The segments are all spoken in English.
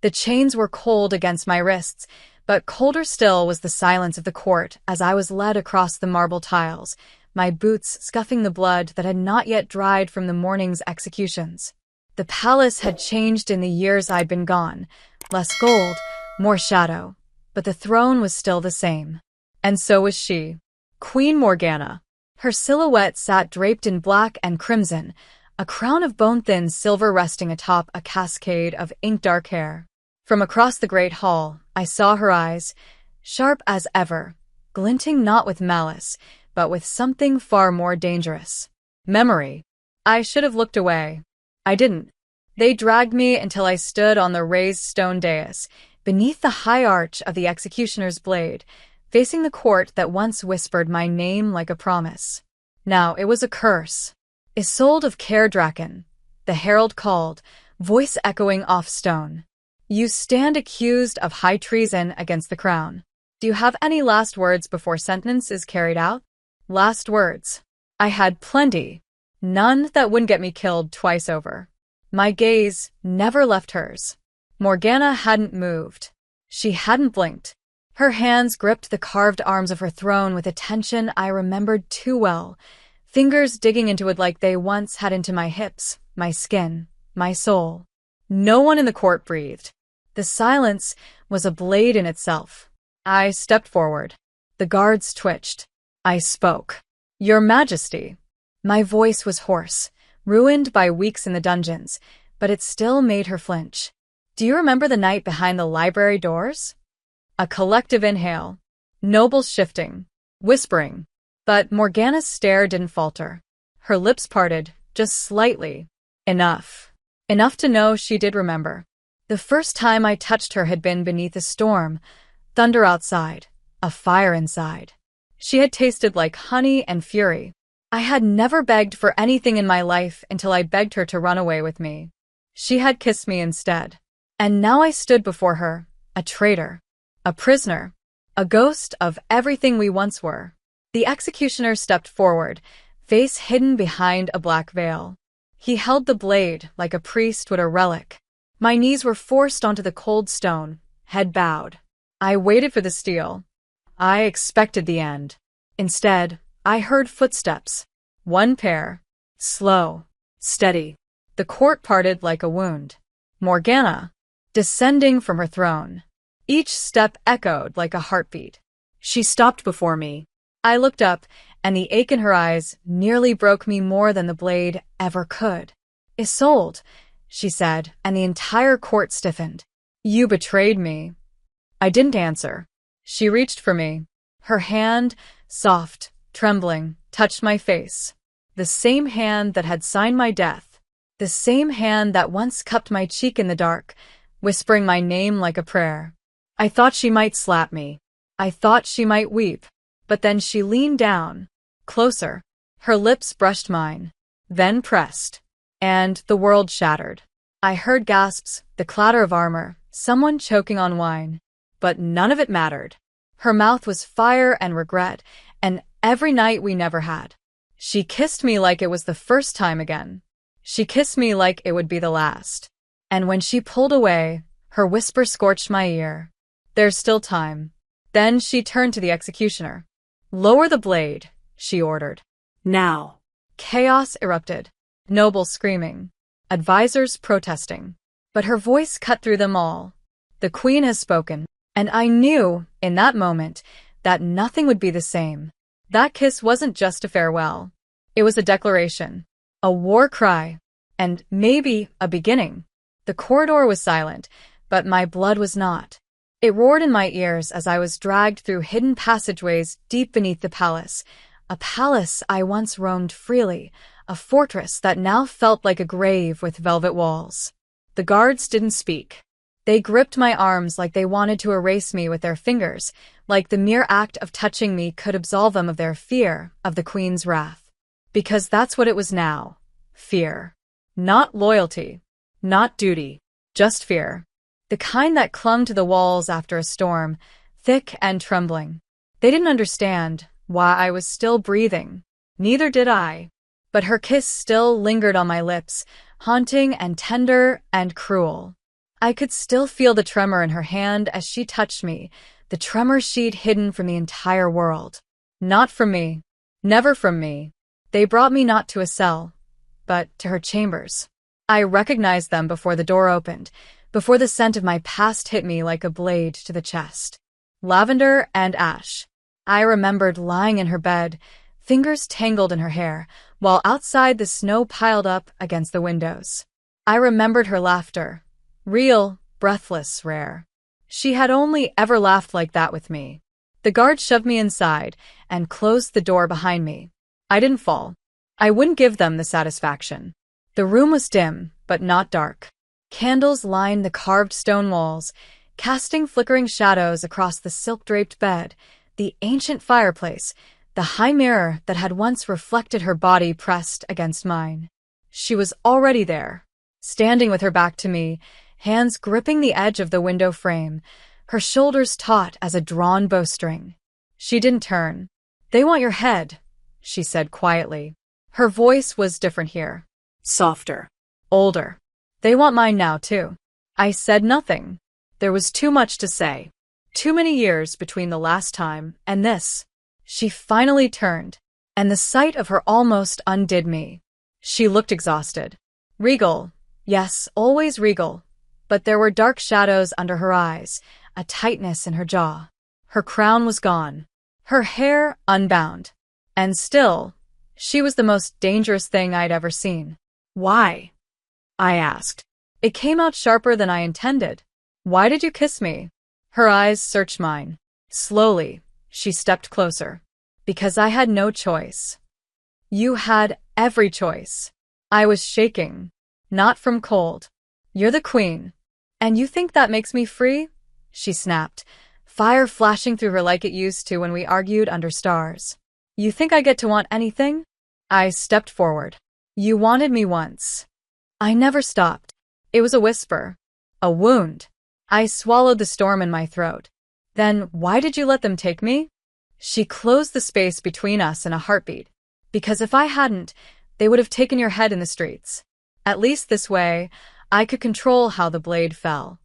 The chains were cold against my wrists, but colder still was the silence of the court as I was led across the marble tiles, my boots scuffing the blood that had not yet dried from the morning's executions. The palace had changed in the years I'd been gone. Less gold, more shadow, but the throne was still the same. And so was she. Queen Morgana. Her silhouette sat draped in black and crimson, a crown of bone-thin silver resting atop a cascade of ink-dark hair. From across the great hall, I saw her eyes, sharp as ever, glinting not with malice, but with something far more dangerous. Memory. I should have looked away. I didn't. They dragged me until I stood on the raised stone dais, beneath the high arch of the executioner's blade, facing the court that once whispered my name like a promise. Now it was a curse. Isolde of Cairdraken, the herald called, voice echoing off stone. You stand accused of high treason against the crown. Do you have any last words before sentence is carried out? Last words. I had plenty. None that wouldn't get me killed twice over. My gaze never left hers. Morgana hadn't moved. She hadn't blinked. Her hands gripped the carved arms of her throne with a tension I remembered too well, fingers digging into it like they once had into my hips, my skin, my soul. No one in the court breathed. The silence was a blade in itself. I stepped forward. The guards twitched. I spoke. Your Majesty. My voice was hoarse, ruined by weeks in the dungeons, but it still made her flinch. Do you remember the night behind the library doors? A collective inhale. Nobles shifting, whispering. But Morgana's stare didn't falter. Her lips parted, just slightly. Enough. Enough to know she did remember. The first time I touched her had been beneath a storm, thunder outside, a fire inside. She had tasted like honey and fury. I had never begged for anything in my life until I begged her to run away with me. She had kissed me instead. And now I stood before her, a traitor, a prisoner, a ghost of everything we once were. The executioner stepped forward, face hidden behind a black veil. He held the blade like a priest would a relic. My knees were forced onto the cold stone, head bowed. I waited for the steel. I expected the end. Instead, I heard footsteps. One pair. Slow. Steady. The court parted like a wound. Morgana, descending from her throne. Each step echoed like a heartbeat. She stopped before me. I looked up, and the ache in her eyes nearly broke me more than the blade ever could. Isolde, she said, and the entire court stiffened. You betrayed me. I didn't answer. She reached for me. Her hand, soft, trembling, touched my face. The same hand that had signed my death. The same hand that once cupped my cheek in the dark, whispering my name like a prayer. I thought she might slap me. I thought she might weep. But then she leaned down, closer. Her lips brushed mine, then pressed. And the world shattered. I heard gasps, the clatter of armor, someone choking on wine. But none of it mattered. Her mouth was fire and regret, and every night we never had. She kissed me like it was the first time again. She kissed me like it would be the last. And when she pulled away, her whisper scorched my ear. There's still time. Then she turned to the executioner. Lower the blade, she ordered. Now. Chaos erupted. Nobles screaming. Advisors protesting. But her voice cut through them all. The queen has spoken. And I knew, in that moment, that nothing would be the same. That kiss wasn't just a farewell. It was a declaration. A war cry. And maybe a beginning. The corridor was silent, but my blood was not. It roared in my ears as I was dragged through hidden passageways deep beneath the palace. A palace I once roamed freely, a fortress that now felt like a grave with velvet walls. The guards didn't speak. They gripped my arms like they wanted to erase me with their fingers, like the mere act of touching me could absolve them of their fear of the queen's wrath. Because that's what it was now. Fear. Not loyalty. Not duty. Just fear. The kind that clung to the walls after a storm, thick and trembling. They didn't understand why I was still breathing. Neither did I. But her kiss still lingered on my lips, haunting and tender and cruel. I could still feel the tremor in her hand as she touched me, the tremor she'd hidden from the entire world. Not from me. Never from me. They brought me not to a cell, but to her chambers. I recognized them before the door opened, before the scent of my past hit me like a blade to the chest. Lavender and ash. I remembered lying in her bed, fingers tangled in her hair, while outside the snow piled up against the windows. I remembered her laughter. Real, breathless, rare. She had only ever laughed like that with me. The guard shoved me inside and closed the door behind me. I didn't fall. I wouldn't give them the satisfaction. The room was dim, but not dark. Candles lined the carved stone walls, casting flickering shadows across the silk-draped bed, the ancient fireplace, the high mirror that had once reflected her body pressed against mine. She was already there, standing with her back to me, hands gripping the edge of the window frame, her shoulders taut as a drawn bowstring. She didn't turn. "They want your head," she said quietly. Her voice was different here. Softer. Older. "They want mine now, too." I said nothing. There was too much to say. Too many years between the last time and this. She finally turned, and the sight of her almost undid me. She looked exhausted. Regal. Yes, always regal. But there were dark shadows under her eyes, a tightness in her jaw. Her crown was gone. Her hair unbound. And still, she was the most dangerous thing I'd ever seen. "Why?" I asked. It came out sharper than I intended. "Why did you kiss me?" Her eyes searched mine. Slowly, she stepped closer. "Because I had no choice." "You had every choice." I was shaking. "Not from cold. You're the queen. And you think that makes me free?" She snapped, fire flashing through her like it used to when we argued under stars. "You think I get to want anything?" I stepped forward. "You wanted me once." I never stopped. It was a whisper. A wound. I swallowed the storm in my throat. "Then why did you let them take me?" She closed the space between us in a heartbeat. "Because if I hadn't, they would have taken your head in the streets. At least this way, I could control how the blade fell."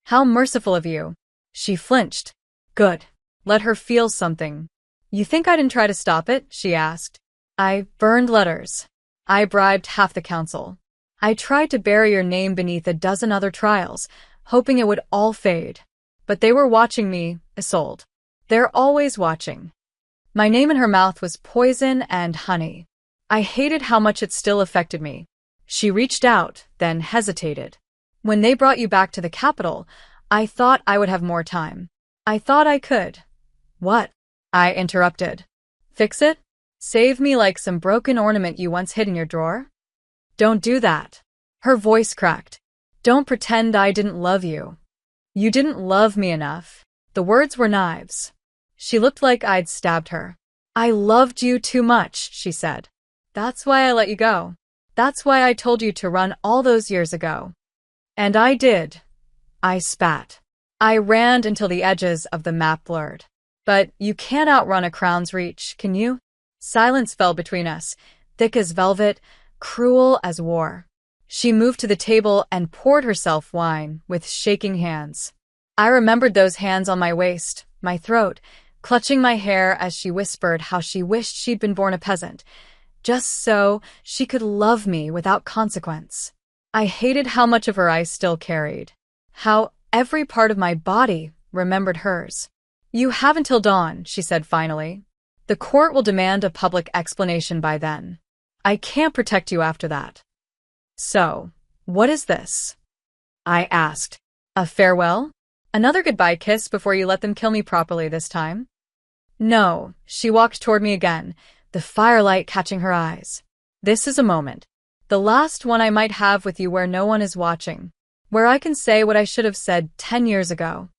"How merciful of you." She flinched. "Good. Let her feel something." "You think I didn't try to stop it?" she asked. "I burned letters. I bribed half the council. I tried to bury your name beneath a dozen other trials, hoping it would all fade. But they were watching me, Isolde. They're always watching." My name in her mouth was poison and honey. I hated how much it still affected me. She reached out, then hesitated. "When they brought you back to the capital, I thought I would have more time. I thought I could." "What?" I interrupted. "Fix it? Save me like some broken ornament you once hid in your drawer?" "Don't do that." Her voice cracked. "Don't pretend I didn't love you. You didn't love me enough." The words were knives. She looked like I'd stabbed her. "I loved you too much," she said. "That's why I let you go. That's why I told you to run all those years ago." And I did. I spat. I ran until the edges of the map blurred. But you can't outrun a crown's reach, can you? Silence fell between us, thick as velvet, cruel as war. She moved to the table and poured herself wine with shaking hands. I remembered those hands on my waist, my throat, clutching my hair as she whispered how she wished she'd been born a peasant, just so she could love me without consequence. I hated how much of her I still carried, how every part of my body remembered hers. "You have until dawn," she said finally. "The court will demand a public explanation by then. I can't protect you after that." "So, what is this?" I asked. "A farewell? Another goodbye kiss before you let them kill me properly this time?" "No." She walked toward me again, the firelight catching her eyes. "This is a moment. The last one I might have with you where no one is watching. Where I can say what I should have said 10 years ago."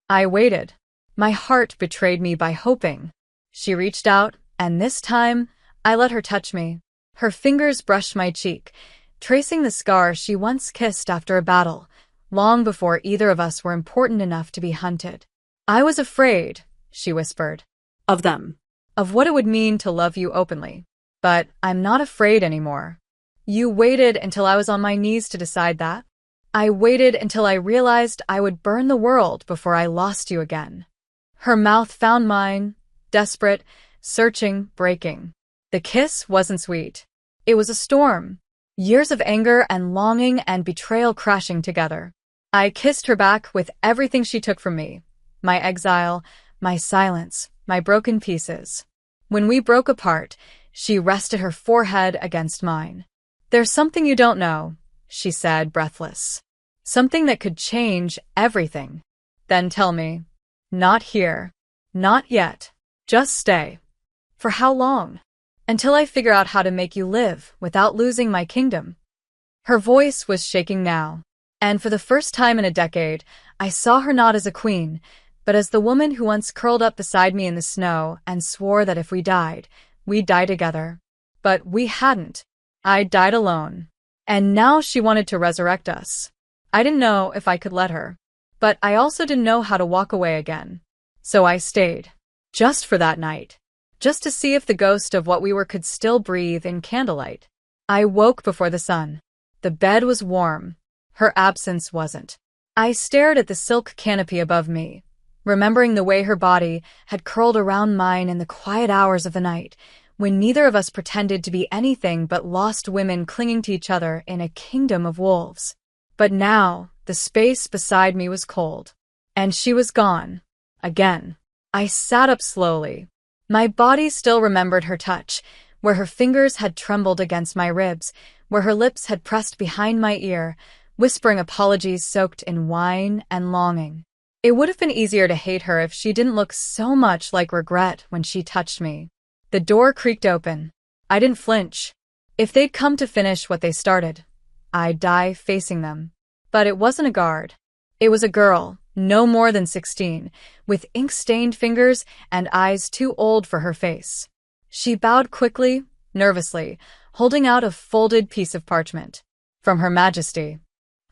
I waited. My heart betrayed me by hoping. She reached out, and this time, I let her touch me. Her fingers brushed my cheek, tracing the scar she once kissed after a battle, long before either of us were important enough to be hunted. "I was afraid," she whispered. "Of them. Of what it would mean to love you openly. But I'm not afraid anymore." "You waited until I was on my knees to decide that?" I waited until I realized I would burn the world before I lost you again. Her mouth found mine, desperate, searching, breaking. The kiss wasn't sweet. It was a storm. Years of anger and longing and betrayal crashing together. I kissed her back with everything she took from me. My exile, my silence, my broken pieces. When we broke apart, she rested her forehead against mine. "There's something you don't know," she said, breathless. "Something that could change everything." "Then tell me." "Not here. Not yet. Just stay." "For how long?" "Until I figure out how to make you live without losing my kingdom." Her voice was shaking now, and for the first time in a decade, I saw her not as a queen, but as the woman who once curled up beside me in the snow and swore that if we died, we'd die together. But we hadn't. I died alone. And now she wanted to resurrect us. I didn't know if I could let her. But I also didn't know how to walk away again. So I stayed. Just for that night. Just to see if the ghost of what we were could still breathe in candlelight. I woke before the sun. The bed was warm. Her absence wasn't. I stared at the silk canopy above me, remembering the way her body had curled around mine in the quiet hours of the night, when neither of us pretended to be anything but lost women clinging to each other in a kingdom of wolves. But now, the space beside me was cold. And she was gone. Again. I sat up slowly. My body still remembered her touch, where her fingers had trembled against my ribs, where her lips had pressed behind my ear, whispering apologies soaked in wine and longing. It would have been easier to hate her if she didn't look so much like regret when she touched me. The door creaked open. I didn't flinch. If they'd come to finish what they started, I'd die facing them. But it wasn't a guard. It was a girl, no more than 16, with ink-stained fingers and eyes too old for her face. She bowed quickly, nervously, holding out a folded piece of parchment. From Her Majesty.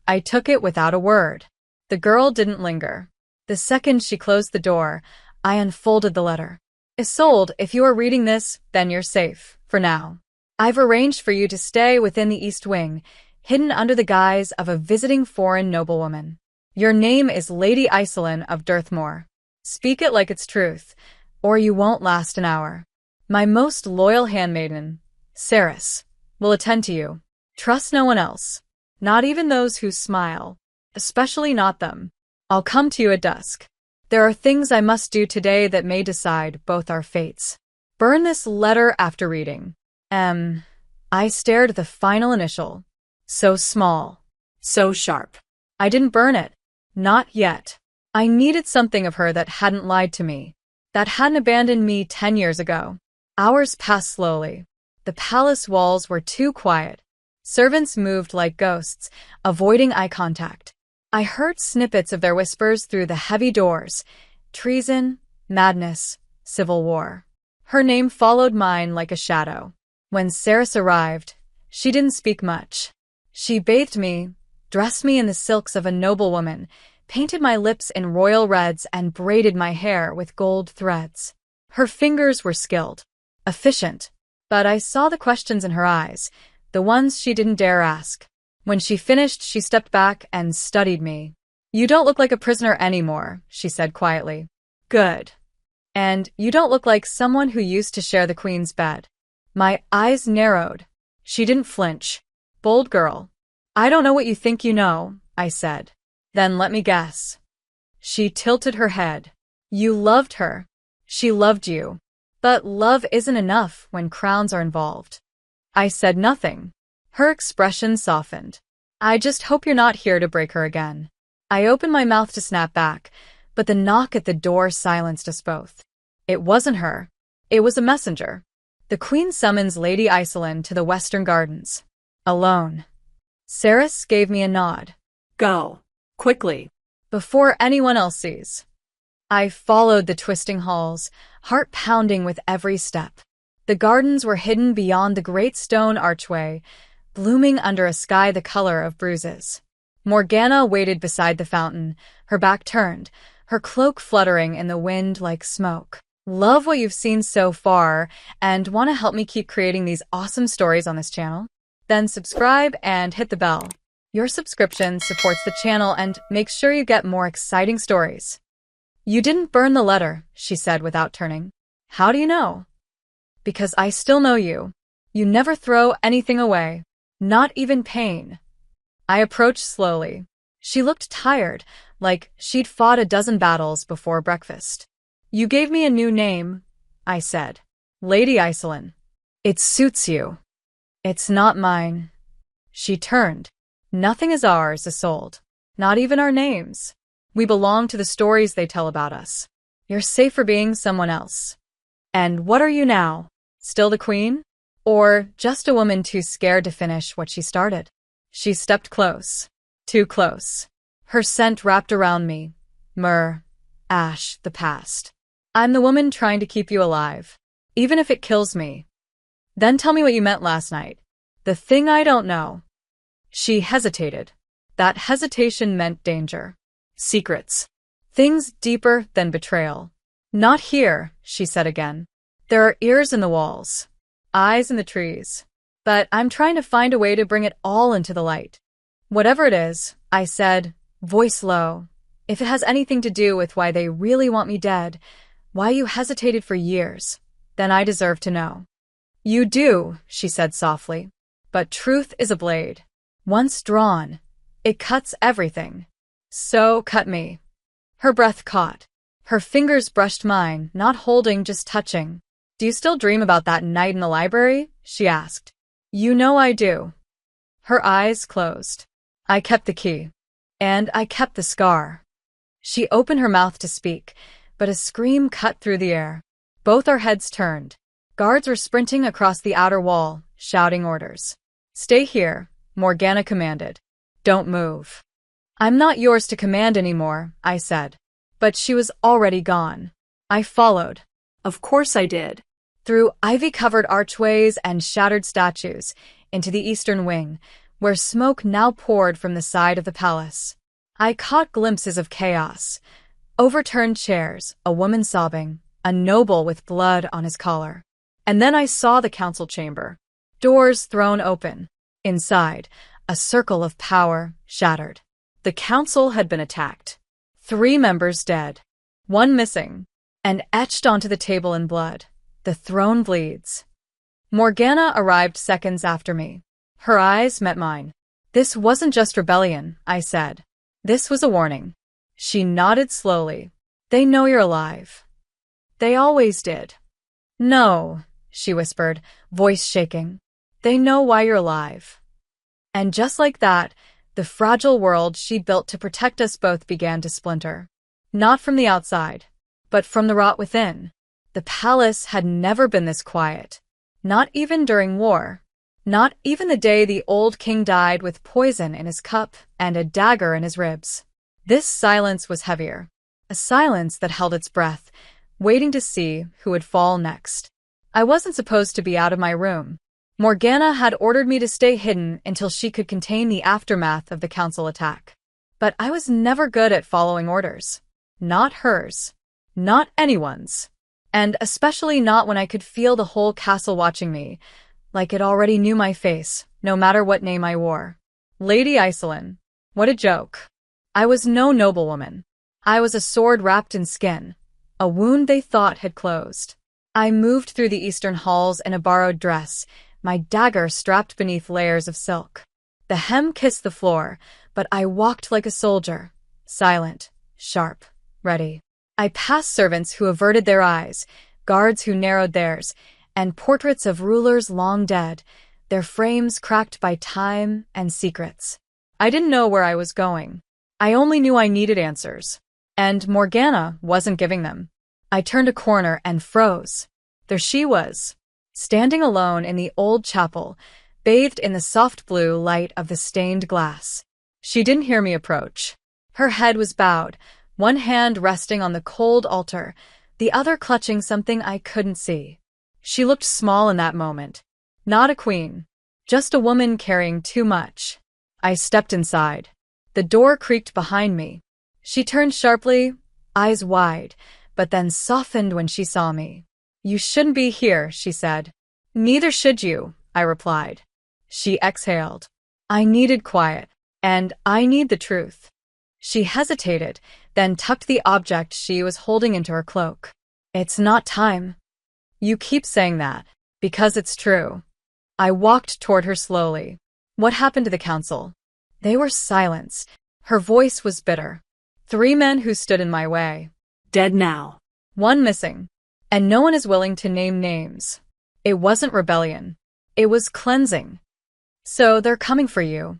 I took it without a word. The girl didn't linger. The second she closed the door, I unfolded the letter. "Isolde, if you are reading this, then you're safe, for now. I've arranged for you to stay within the East Wing, hidden under the guise of a visiting foreign noblewoman. Your name is Lady Iselin of Dirthmoor. Speak it like it's truth, or you won't last an hour. My most loyal handmaiden, Ceres, will attend to you. Trust no one else, not even those who smile, especially not them. I'll come to you at dusk. There are things I must do today that may decide both our fates. Burn this letter after reading. M." I stared at the final initial. So small. So sharp. I didn't burn it. Not yet. I needed something of her that hadn't lied to me, that hadn't abandoned me 10 years ago. Hours passed slowly. The palace walls were too quiet. Servants moved like ghosts, avoiding eye contact. I heard snippets of their whispers through the heavy doors. Treason, madness, civil war. Her name followed mine like a shadow. When Ceres arrived, she didn't speak much. She bathed me, dressed me in the silks of a noblewoman, painted my lips in royal reds and braided my hair with gold threads. Her fingers were skilled, efficient, but I saw the questions in her eyes, the ones she didn't dare ask. When she finished, she stepped back and studied me. "You don't look like a prisoner anymore," she said quietly. "Good. And you don't look like someone who used to share the queen's bed." My eyes narrowed. She didn't flinch. "Bold girl." "I don't know what you think you know," I said. "Then let me guess." She tilted her head. "You loved her. She loved you. But love isn't enough when crowns are involved." I said nothing. Her expression softened. "I just hope you're not here to break her again." I opened my mouth to snap back, but the knock at the door silenced us both. It wasn't her. It was a messenger. The queen summons Lady Iselin to the Western Gardens. Alone. Ceres gave me a nod. "Go. Quickly. Before anyone else sees." I followed the twisting halls, heart pounding with every step. The gardens were hidden beyond the great stone archway, blooming under a sky the color of bruises. Morgana waited beside the fountain, her back turned, her cloak fluttering in the wind like smoke. Love what you've seen so far, and want to help me keep creating these awesome stories on this channel? Then subscribe and hit the bell. Your subscription supports the channel and makes sure you get more exciting stories. You didn't burn the letter, she said without turning. How do you know? Because I still know you. You never throw anything away. Not even pain. I approached slowly. She looked tired, like she'd fought a dozen battles before breakfast. You gave me a new name, I said. Lady Iselin. It suits you. It's not mine. She turned. Nothing is ours, Isolde. Not even our names. We belong to the stories they tell about us. You're safe for being someone else. And what are you now? Still the queen? Or just a woman too scared to finish what she started? She stepped close. Too close. Her scent wrapped around me. Myrrh. Ash, the past. I'm the woman trying to keep you alive. Even if it kills me. Then tell me what you meant last night. The thing I don't know. She hesitated. That hesitation meant danger. Secrets. Things deeper than betrayal. Not here, she said again. There are ears in the walls. Eyes in the trees. But I'm trying to find a way to bring it all into the light. Whatever it is, I said, voice low. If it has anything to do with why they really want me dead, why you hesitated for years, then I deserve to know. You do, she said softly. But truth is a blade. Once drawn, it cuts everything. So cut me. Her breath caught. Her fingers brushed mine, not holding, just touching. Do you still dream about that night in the library? She asked. You know I do. Her eyes closed. I kept the key. And I kept the scar. She opened her mouth to speak, but a scream cut through the air. Both our heads turned. Guards were sprinting across the outer wall, shouting orders. Stay here, Morgana commanded. Don't move. I'm not yours to command anymore, I said. But she was already gone. I followed. Of course I did. Through ivy-covered archways and shattered statues, into the eastern wing, where smoke now poured from the side of the palace. I caught glimpses of chaos. Overturned chairs, a woman sobbing, a noble with blood on his collar. And then I saw the council chamber. Doors thrown open. Inside, a circle of power shattered. The council had been attacked. 3 members dead. 1 missing. And etched onto the table in blood. The throne bleeds. Morgana arrived seconds after me. Her eyes met mine. This wasn't just rebellion, I said. This was a warning. She nodded slowly. They know you're alive. They always did. No, she whispered, voice shaking. They know why you're alive. And just like that, the fragile world she built to protect us both began to splinter. Not from the outside, but from the rot within. The palace had never been this quiet. Not even during war. Not even the day the old king died with poison in his cup and a dagger in his ribs. This silence was heavier. A silence that held its breath, waiting to see who would fall next. I wasn't supposed to be out of my room. Morgana had ordered me to stay hidden until she could contain the aftermath of the council attack. But I was never good at following orders. Not hers. Not anyone's. And especially not when I could feel the whole castle watching me, like it already knew my face, no matter what name I wore. Lady Iselin. What a joke. I was no noblewoman. I was a sword wrapped in skin, a wound they thought had closed. I moved through the eastern halls in a borrowed dress, my dagger strapped beneath layers of silk. The hem kissed the floor, but I walked like a soldier, silent, sharp, ready. I passed servants who averted their eyes, guards who narrowed theirs, and portraits of rulers long dead, their frames cracked by time and secrets. I didn't know where I was going. I only knew I needed answers. And Morgana wasn't giving them. I turned a corner and froze. There she was, standing alone in the old chapel, bathed in the soft blue light of the stained glass. She didn't hear me approach. Her head was bowed, one hand resting on the cold altar, the other clutching something I couldn't see. She looked small in that moment. Not a queen. Just a woman carrying too much. I stepped inside. The door creaked behind me. She turned sharply, eyes wide, but then softened when she saw me. You shouldn't be here, she said. Neither should you, I replied. She exhaled. I needed quiet. And I need the truth." She hesitated, then tucked the object she was holding into her cloak. "It's not time." "You keep saying that, because it's true." I walked toward her slowly. "What happened to the council?" They were silenced. Her voice was bitter. "3 men who stood in my way. Dead now. 1 missing. And no one is willing to name names. It wasn't rebellion. It was cleansing. So they're coming for you."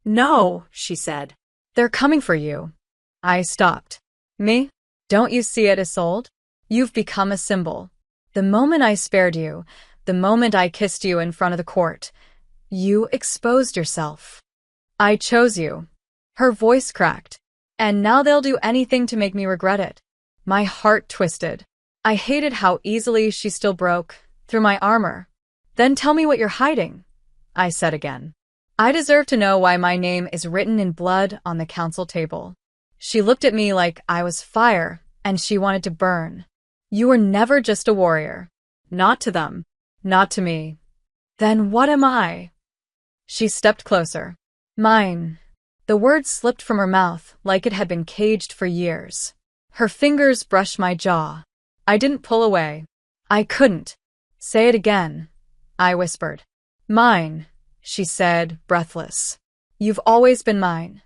"No," she said. "They're coming for you." I stopped. "Me? Don't you see it, Isolde? You've become a symbol. The moment I spared you, the moment I kissed you in front of the court, you exposed yourself. I chose you." Her voice cracked. "And now they'll do anything to make me regret it." My heart twisted. I hated how easily she still broke through my armor. "Then tell me what you're hiding," I said again. "I deserve to know why my name is written in blood on the council table." She looked at me like I was fire, and she wanted to burn. "You were never just a warrior. Not to them. Not to me. Then what am I?" She stepped closer. "Mine." The word slipped from her mouth like it had been caged for years. Her fingers brushed my jaw. I didn't pull away. I couldn't. "Say it again," I whispered. "Mine," she said, breathless. "You've always been mine."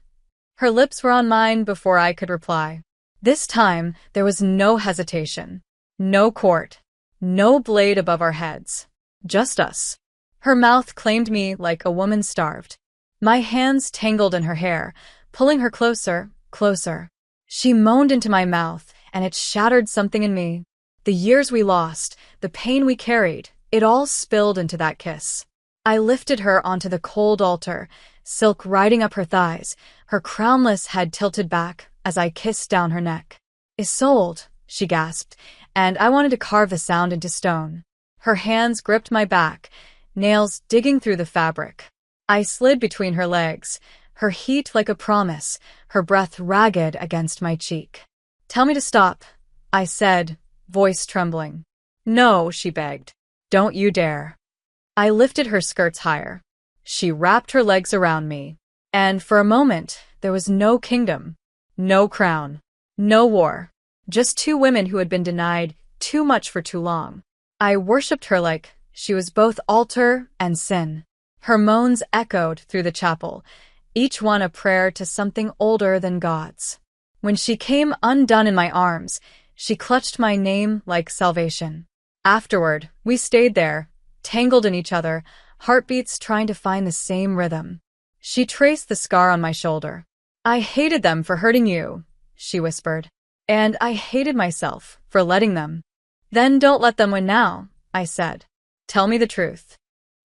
Her lips were on mine before I could reply. This time, there was no hesitation. No court. No blade above our heads. Just us. Her mouth claimed me like a woman starved. My hands tangled in her hair, pulling her closer, closer. She moaned into my mouth, and it shattered something in me. The years we lost, the pain we carried, it all spilled into that kiss. I lifted her onto the cold altar, silk riding up her thighs, her crownless head tilted back as I kissed down her neck. "Isolde," she gasped, and I wanted to carve the sound into stone. Her hands gripped my back, nails digging through the fabric. I slid between her legs, her heat like a promise, her breath ragged against my cheek. "Tell me to stop," I said, voice trembling. "No," she begged. "Don't you dare." I lifted her skirts higher. She wrapped her legs around me, and for a moment, there was no kingdom, no crown, no war, just 2 women who had been denied too much for too long. I worshipped her like she was both altar and sin. Her moans echoed through the chapel, each one a prayer to something older than God's. When she came undone in my arms, she clutched my name like salvation. Afterward, we stayed there, tangled in each other, heartbeats trying to find the same rhythm. She traced the scar on my shoulder. "I hated them for hurting you," she whispered. "And I hated myself for letting them." "Then don't let them win now," I said. "Tell me the truth."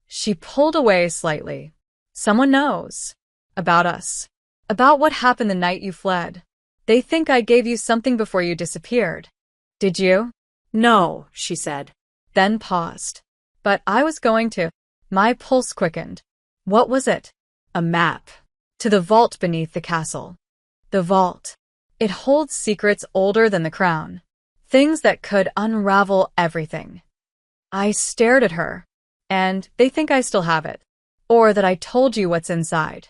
She pulled away slightly. "Someone knows. About us. About what happened the night you fled. They think I gave you something before you disappeared." "Did you?" "No," she said. Then paused. "But I was going to." My pulse quickened. What was it? A map. To the vault beneath the castle. The vault. It holds secrets older than the crown. Things that could unravel everything. I stared at her. "And they think I still have it. Or that I told you what's inside."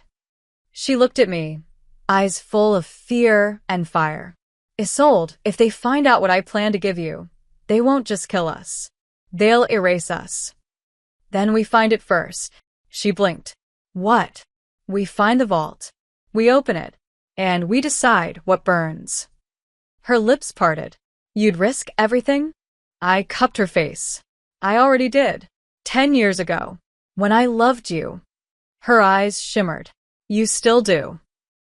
She looked at me, eyes full of fear and fire. "Isolde, if they find out what I plan to give you, they won't just kill us. They'll erase us." "Then we find it first." She blinked. "What?" "We find the vault. We open it. And we decide what burns." Her lips parted. "You'd risk everything?" I cupped her face. "I already did. 10 years ago. When I loved you." Her eyes shimmered. "You still do."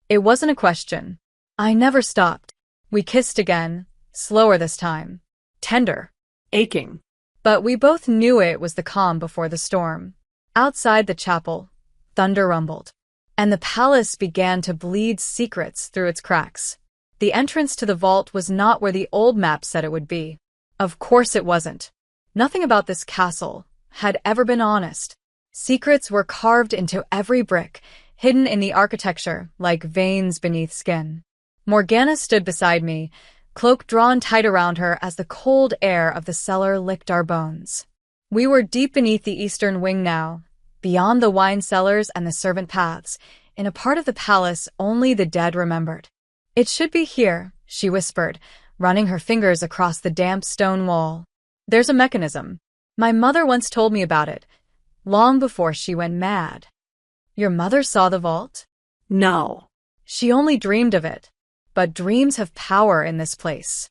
It wasn't a question. I never stopped. We kissed again, slower this time. Tender. Aching. But we both knew it was the calm before the storm. Outside the chapel, thunder rumbled. And the palace began to bleed secrets through its cracks. The entrance to the vault was not where the old map said it would be. Of course it wasn't. Nothing about this castle had ever been honest. Secrets were carved into every brick, hidden in the architecture like veins beneath skin. Morgana stood beside me, cloak drawn tight around her as the cold air of the cellar licked our bones. We were deep beneath the eastern wing now, beyond the wine cellars and the servant paths, in a part of the palace only the dead remembered. "It should be here," she whispered, running her fingers across the damp stone wall. "There's a mechanism. My mother once told me about it, long before she went mad." "Your mother saw the vault?" No. "She only dreamed of it. But dreams have power in this place."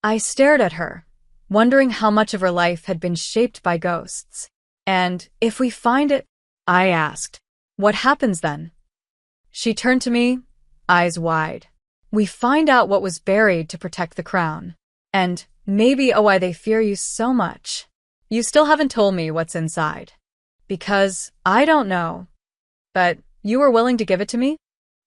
I stared at her, wondering how much of her life had been shaped by ghosts. "And if we find it," I asked, "what happens then?" She turned to me, eyes wide. "We find out what was buried to protect the crown. And maybe why they fear you so much. You still haven't told me what's inside." "Because I don't know." "But you were willing to give it to me?"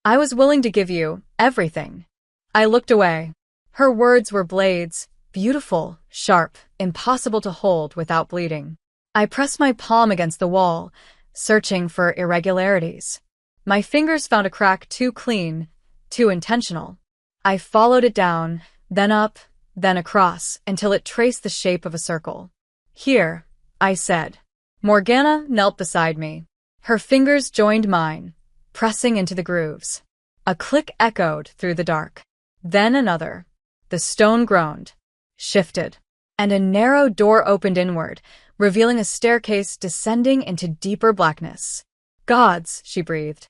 "I was willing to give you everything." I looked away. Her words were blades, beautiful, sharp, impossible to hold without bleeding. I pressed my palm against the wall, searching for irregularities. My fingers found a crack too clean, too intentional. I followed it down, then up, then across, until it traced the shape of a circle. "Here," I said. Morgana knelt beside me. Her fingers joined mine, pressing into the grooves. A click echoed through the dark. Then another. The stone groaned, shifted, and a narrow door opened inward, revealing a staircase descending into deeper blackness. "Gods," she breathed.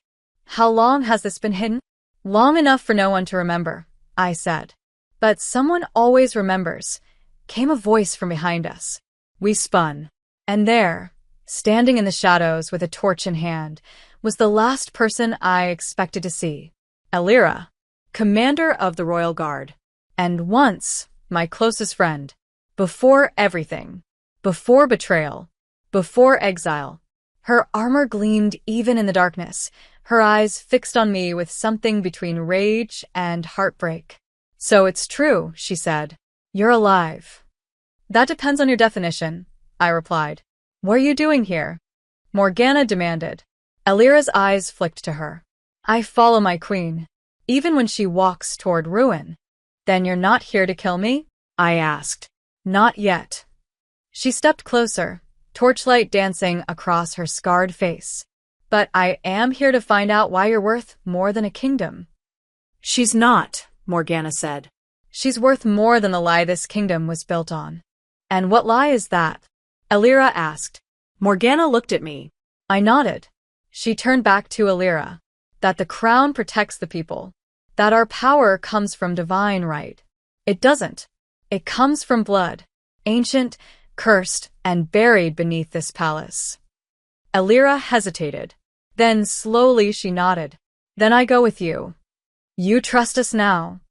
"How long has this been hidden?" "Long enough for no one to remember," I said. "But someone always remembers," came a voice from behind us. We spun. And there, standing in the shadows with a torch in hand, was the last person I expected to see. Elira, commander of the Royal Guard, and once my closest friend. Before everything, before betrayal, before exile, her armor gleamed even in the darkness, her eyes fixed on me with something between rage and heartbreak. "So it's true," she said. "You're alive." "That depends on your definition," I replied. "What are you doing here?" Morgana demanded. Elira's eyes flicked to her. "I follow my queen, even when she walks toward ruin." "Then you're not here to kill me?" I asked. "Not yet." She stepped closer, torchlight dancing across her scarred face. "But I am here to find out why you're worth more than a kingdom." "She's not," Morgana said. "She's worth more than the lie this kingdom was built on." "And what lie is that?" Elira asked. Morgana looked at me. I nodded. She turned back to Elira. "That the crown protects the people. That our power comes from divine right. It doesn't. It comes from blood, ancient, cursed, and buried beneath this palace." Elira hesitated. Then slowly she nodded. "Then I go with you." "You trust us now?"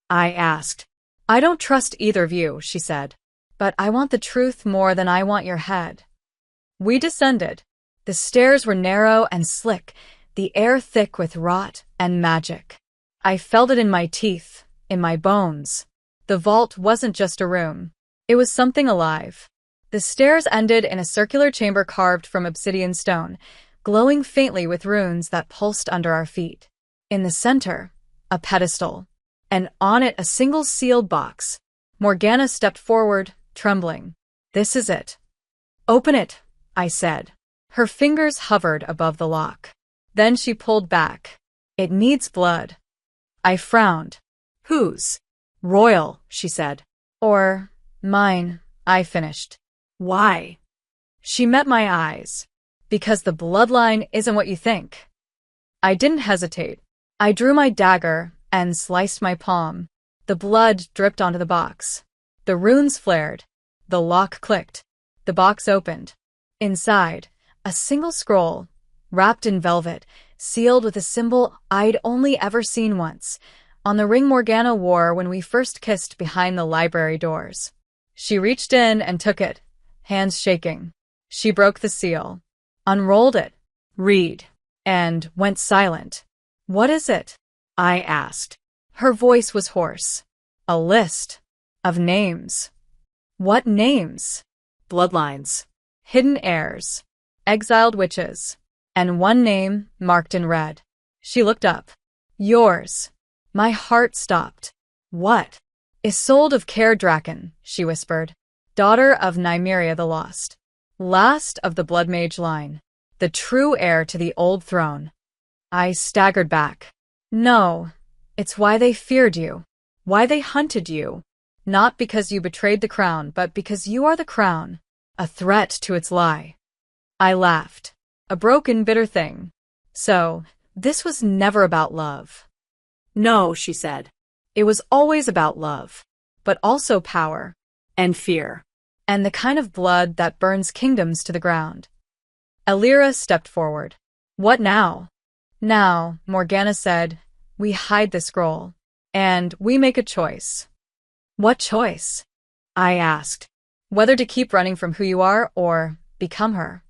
I asked. "I don't trust either of you," she said. "But I want the truth more than I want your head." We descended. The stairs were narrow and slick, the air thick with rot and magic. I felt it in my teeth, in my bones. The vault wasn't just a room. It was something alive. The stairs ended in a circular chamber carved from obsidian stone, glowing faintly with runes that pulsed under our feet. In the center, a pedestal, and on it a single sealed box. Morgana stepped forward, trembling. "This is it." "Open it," I said. Her fingers hovered above the lock. Then she pulled back. "It needs blood." I frowned. "Whose?" "Royal," she said. "Or mine," I finished. "Why?" She met my eyes. "Because the bloodline isn't what you think." I didn't hesitate. I drew my dagger and sliced my palm. The blood dripped onto the box. The runes flared. The lock clicked. The box opened. Inside, a single scroll, wrapped in velvet, sealed with a symbol I'd only ever seen once, on the ring Morgana wore when we first kissed behind the library doors. She reached in and took it, hands shaking. She broke the seal, unrolled it, read, and went silent. "What is it?" I asked. Her voice was hoarse. "A list of names." "What names?" "Bloodlines, hidden heirs, exiled witches, and one name marked in red." She looked up. "Yours." My heart stopped. "What?" "Isolde of Caer Draken," she whispered. "Daughter of Nymeria the Lost. Last of the Blood Mage line. The true heir to the old throne." I staggered back. No, it's why they feared you. Why they hunted you. Not because you betrayed the crown, but because you are the crown. A threat to its lie. I laughed. A broken, bitter thing. So, this was never about love. No, she said. It was always about love. But also power. And fear. And the kind of blood that burns kingdoms to the ground. Elira stepped forward. What now? Now, Morgana said, we hide the scroll. And we make a choice. What choice? I asked. Whether to keep running from who you are or become her.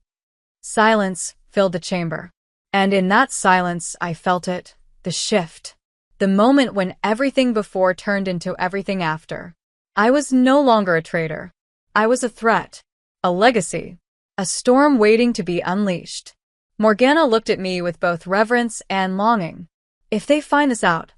Silence filled the chamber. And in that silence, I felt it, the shift. The moment when everything before turned into everything after. I was no longer a traitor. I was a threat. A legacy. A storm waiting to be unleashed. Morgana looked at me with both reverence and longing. If they find this out,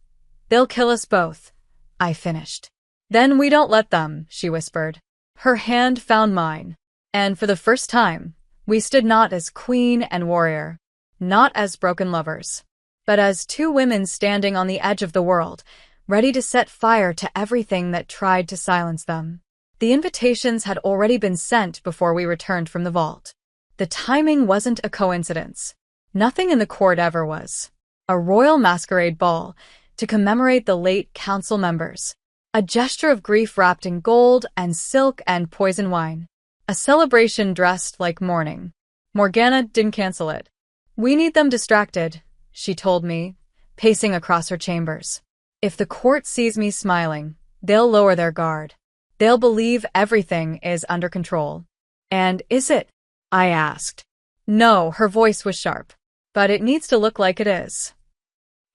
they'll kill us both, I finished. Then we don't let them, she whispered. Her hand found mine. And for the first time, we stood not as queen and warrior, not as broken lovers, but as two women standing on the edge of the world, ready to set fire to everything that tried to silence them. The invitations had already been sent before we returned from the vault. The timing wasn't a coincidence. Nothing in the court ever was. A royal masquerade ball to commemorate the late council members. A gesture of grief wrapped in gold and silk and poison wine. A celebration dressed like mourning. Morgana didn't cancel it. We need them distracted, she told me, pacing across her chambers. If the court sees me smiling, they'll lower their guard. They'll believe everything is under control. And is it? I asked. No, her voice was sharp. But it needs to look like it is.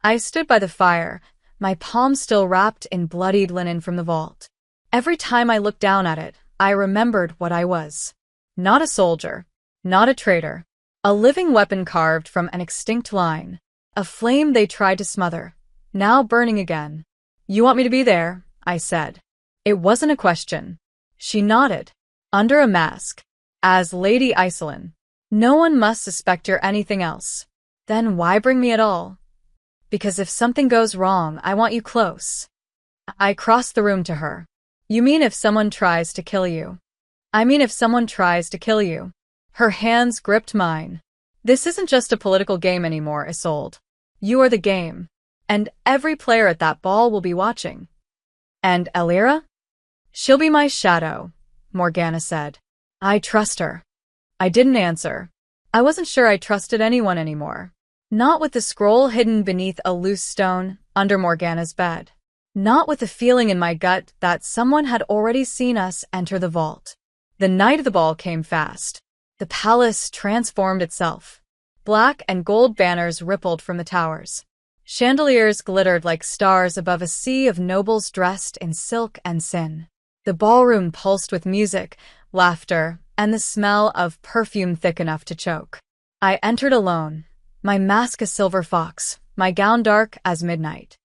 I stood by the fire, my palms still wrapped in bloodied linen from the vault. Every time I looked down at it, I remembered what I was. Not a soldier. Not a traitor. A living weapon carved from an extinct line. A flame they tried to smother. Now burning again. You want me to be there? I said. It wasn't a question. She nodded. Under a mask. As Lady Iselin. No one must suspect you're anything else. Then why bring me at all? Because if something goes wrong, I want you close. I crossed the room to her. You mean if someone tries to kill you? I mean if someone tries to kill you. Her hands gripped mine. This isn't just a political game anymore, Isolde. You are the game. And every player at that ball will be watching. And Elira? She'll be my shadow, Morgana said. I trust her. I didn't answer. I wasn't sure I trusted anyone anymore. Not with the scroll hidden beneath a loose stone under Morgana's bed. Not with the feeling in my gut that someone had already seen us enter the vault. The night of the ball came fast. The palace transformed itself. Black and gold banners rippled from the towers. Chandeliers glittered like stars above a sea of nobles dressed in silk and sin. The ballroom pulsed with music, laughter, and the smell of perfume thick enough to choke. I entered alone, my mask a silver fox, my gown dark as midnight.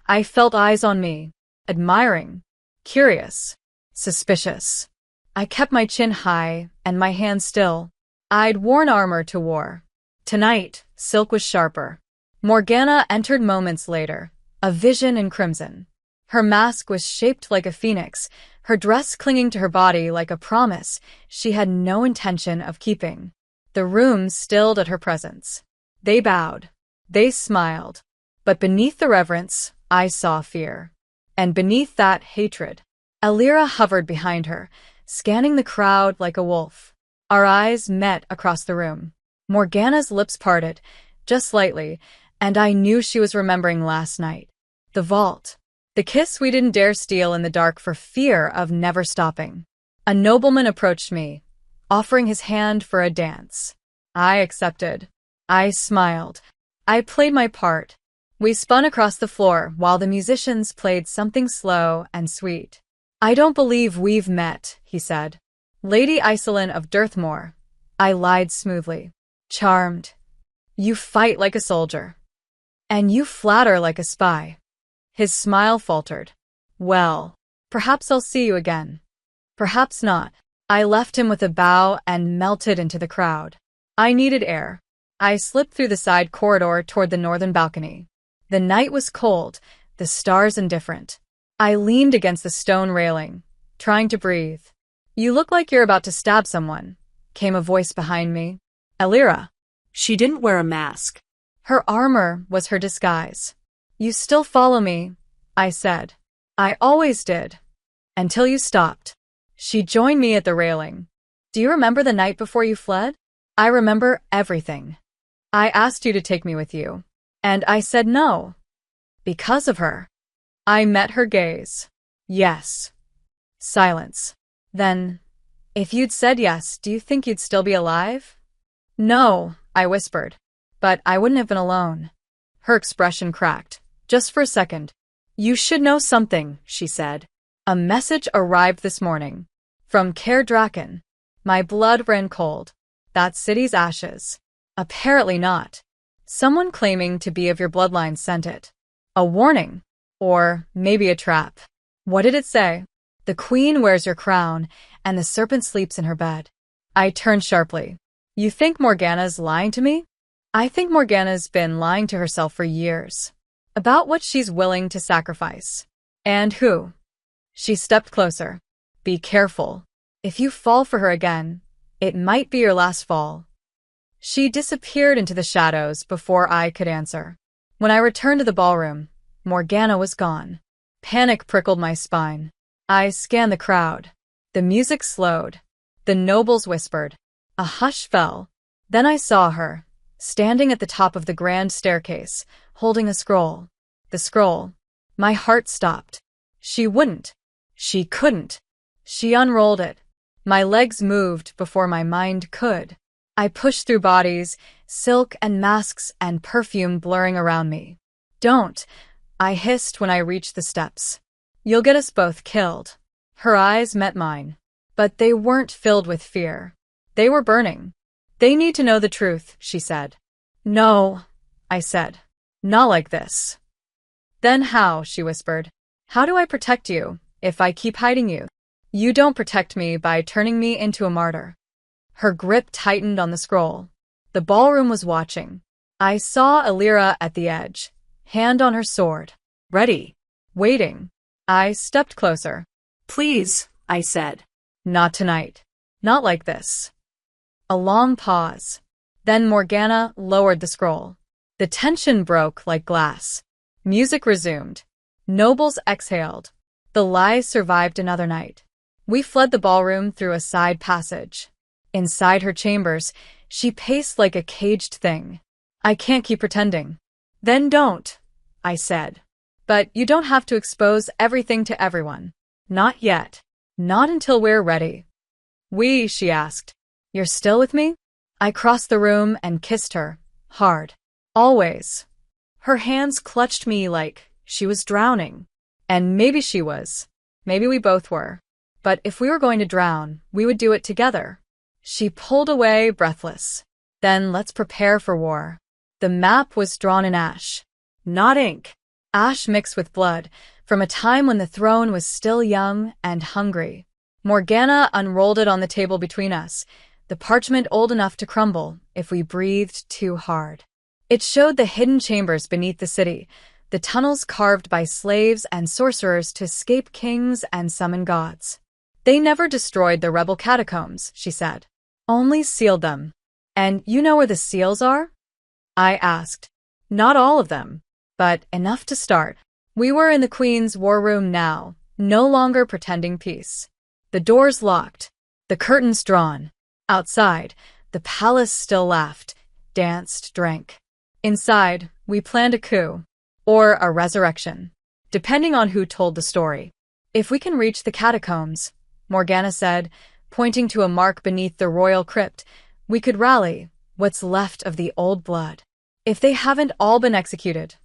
I felt eyes on me, admiring, curious, suspicious. I kept my chin high and my hands still. I'd worn armor to war. Tonight, silk was sharper. Morgana entered moments later, a vision in crimson. Her mask was shaped like a phoenix, her dress clinging to her body like a promise she had no intention of keeping. The room stilled at her presence. They bowed. They smiled. But beneath the reverence, I saw fear. And beneath that, hatred. Elira hovered behind her, scanning the crowd like a wolf. Our eyes met across the room. Morgana's lips parted, just slightly, and I knew she was remembering last night. The vault. The kiss we didn't dare steal in the dark for fear of never stopping. A nobleman approached me, offering his hand for a dance. I accepted. I smiled. I played my part. We spun across the floor while the musicians played something slow and sweet. I don't believe we've met, he said. Lady Iselin of Dirthmore. I lied smoothly. Charmed. You fight like a soldier. And you flatter like a spy. His smile faltered. Well, perhaps I'll see you again. Perhaps not. I left him with a bow and melted into the crowd. I needed air. I slipped through the side corridor toward the northern balcony. The night was cold, the stars indifferent. I leaned against the stone railing, trying to breathe. "You look like you're about to stab someone," came a voice behind me. "Elira." She didn't wear a mask. Her armor was her disguise. "You still follow me," I said. "I always did. Until you stopped." She joined me at the railing. "Do you remember the night before you fled?" "I remember everything. I asked you to take me with you, and I said no. Because of her." I met her gaze. "Yes." Silence. Then, "If you'd said yes, do you think you'd still be alive?" "No," I whispered. "But I wouldn't have been alone." Her expression cracked. Just for a second. "You should know something," she said. "A message arrived this morning. From Caer Draken." My blood ran cold. "That city's ashes." "Apparently not. Someone claiming to be of your bloodline sent it. A warning. Or maybe a trap." "What did it say?" "The queen wears your crown, and the serpent sleeps in her bed." I turned sharply. "You think Morgana's lying to me?" "I think Morgana's been lying to herself for years. About what she's willing to sacrifice." "And who?" She stepped closer. "Be careful. If you fall for her again, it might be your last fall." She disappeared into the shadows before I could answer. When I returned to the ballroom, Morgana was gone. Panic prickled my spine. I scanned the crowd. The music slowed. The nobles whispered. A hush fell. Then I saw her, standing at the top of the grand staircase, holding a scroll. The scroll. My heart stopped. She wouldn't. She couldn't. She unrolled it. My legs moved before my mind could. I pushed through bodies, silk and masks and perfume blurring around me. "Don't," I hissed when I reached the steps. "You'll get us both killed." Her eyes met mine. But they weren't filled with fear. They were burning. "They need to know the truth," she said. "No," I said. "Not like this." "Then how?" she whispered. "How do I protect you, if I keep hiding you?" "You don't protect me by turning me into a martyr." Her grip tightened on the scroll. The ballroom was watching. I saw Elira at the edge, hand on her sword. Ready. Waiting. I stepped closer. "Please," I said. "Not tonight. Not like this." A long pause. Then Morgana lowered the scroll. The tension broke like glass. Music resumed. Nobles exhaled. The lies survived another night. We fled the ballroom through a side passage. Inside her chambers, she paced like a caged thing. "I can't keep pretending." "Then don't," I said. "But you don't have to expose everything to everyone. Not yet. Not until we're ready." She asked. "You're still with me?" I crossed the room and kissed her, hard. "Always." Her hands clutched me like she was drowning. And maybe she was. Maybe we both were. But if we were going to drown, we would do it together. She pulled away, breathless. "Then let's prepare for war." The map was drawn in ash. Not ink. Ash mixed with blood, from a time when the throne was still young and hungry. Morgana unrolled it on the table between us, the parchment old enough to crumble if we breathed too hard. It showed the hidden chambers beneath the city, the tunnels carved by slaves and sorcerers to escape kings and summon gods. "They never destroyed the rebel catacombs," she said. "Only sealed them." "And you know where the seals are?" I asked. "Not all of them, but enough to start." We were in the Queen's war room now, no longer pretending peace. The doors locked, the curtains drawn. Outside, the palace still laughed, danced, drank. Inside, we planned a coup. Or a resurrection, depending on who told the story. "If we can reach the catacombs," Morgana said, pointing to a mark beneath the royal crypt, "we could rally what's left of the old blood." "If they haven't all been executed,"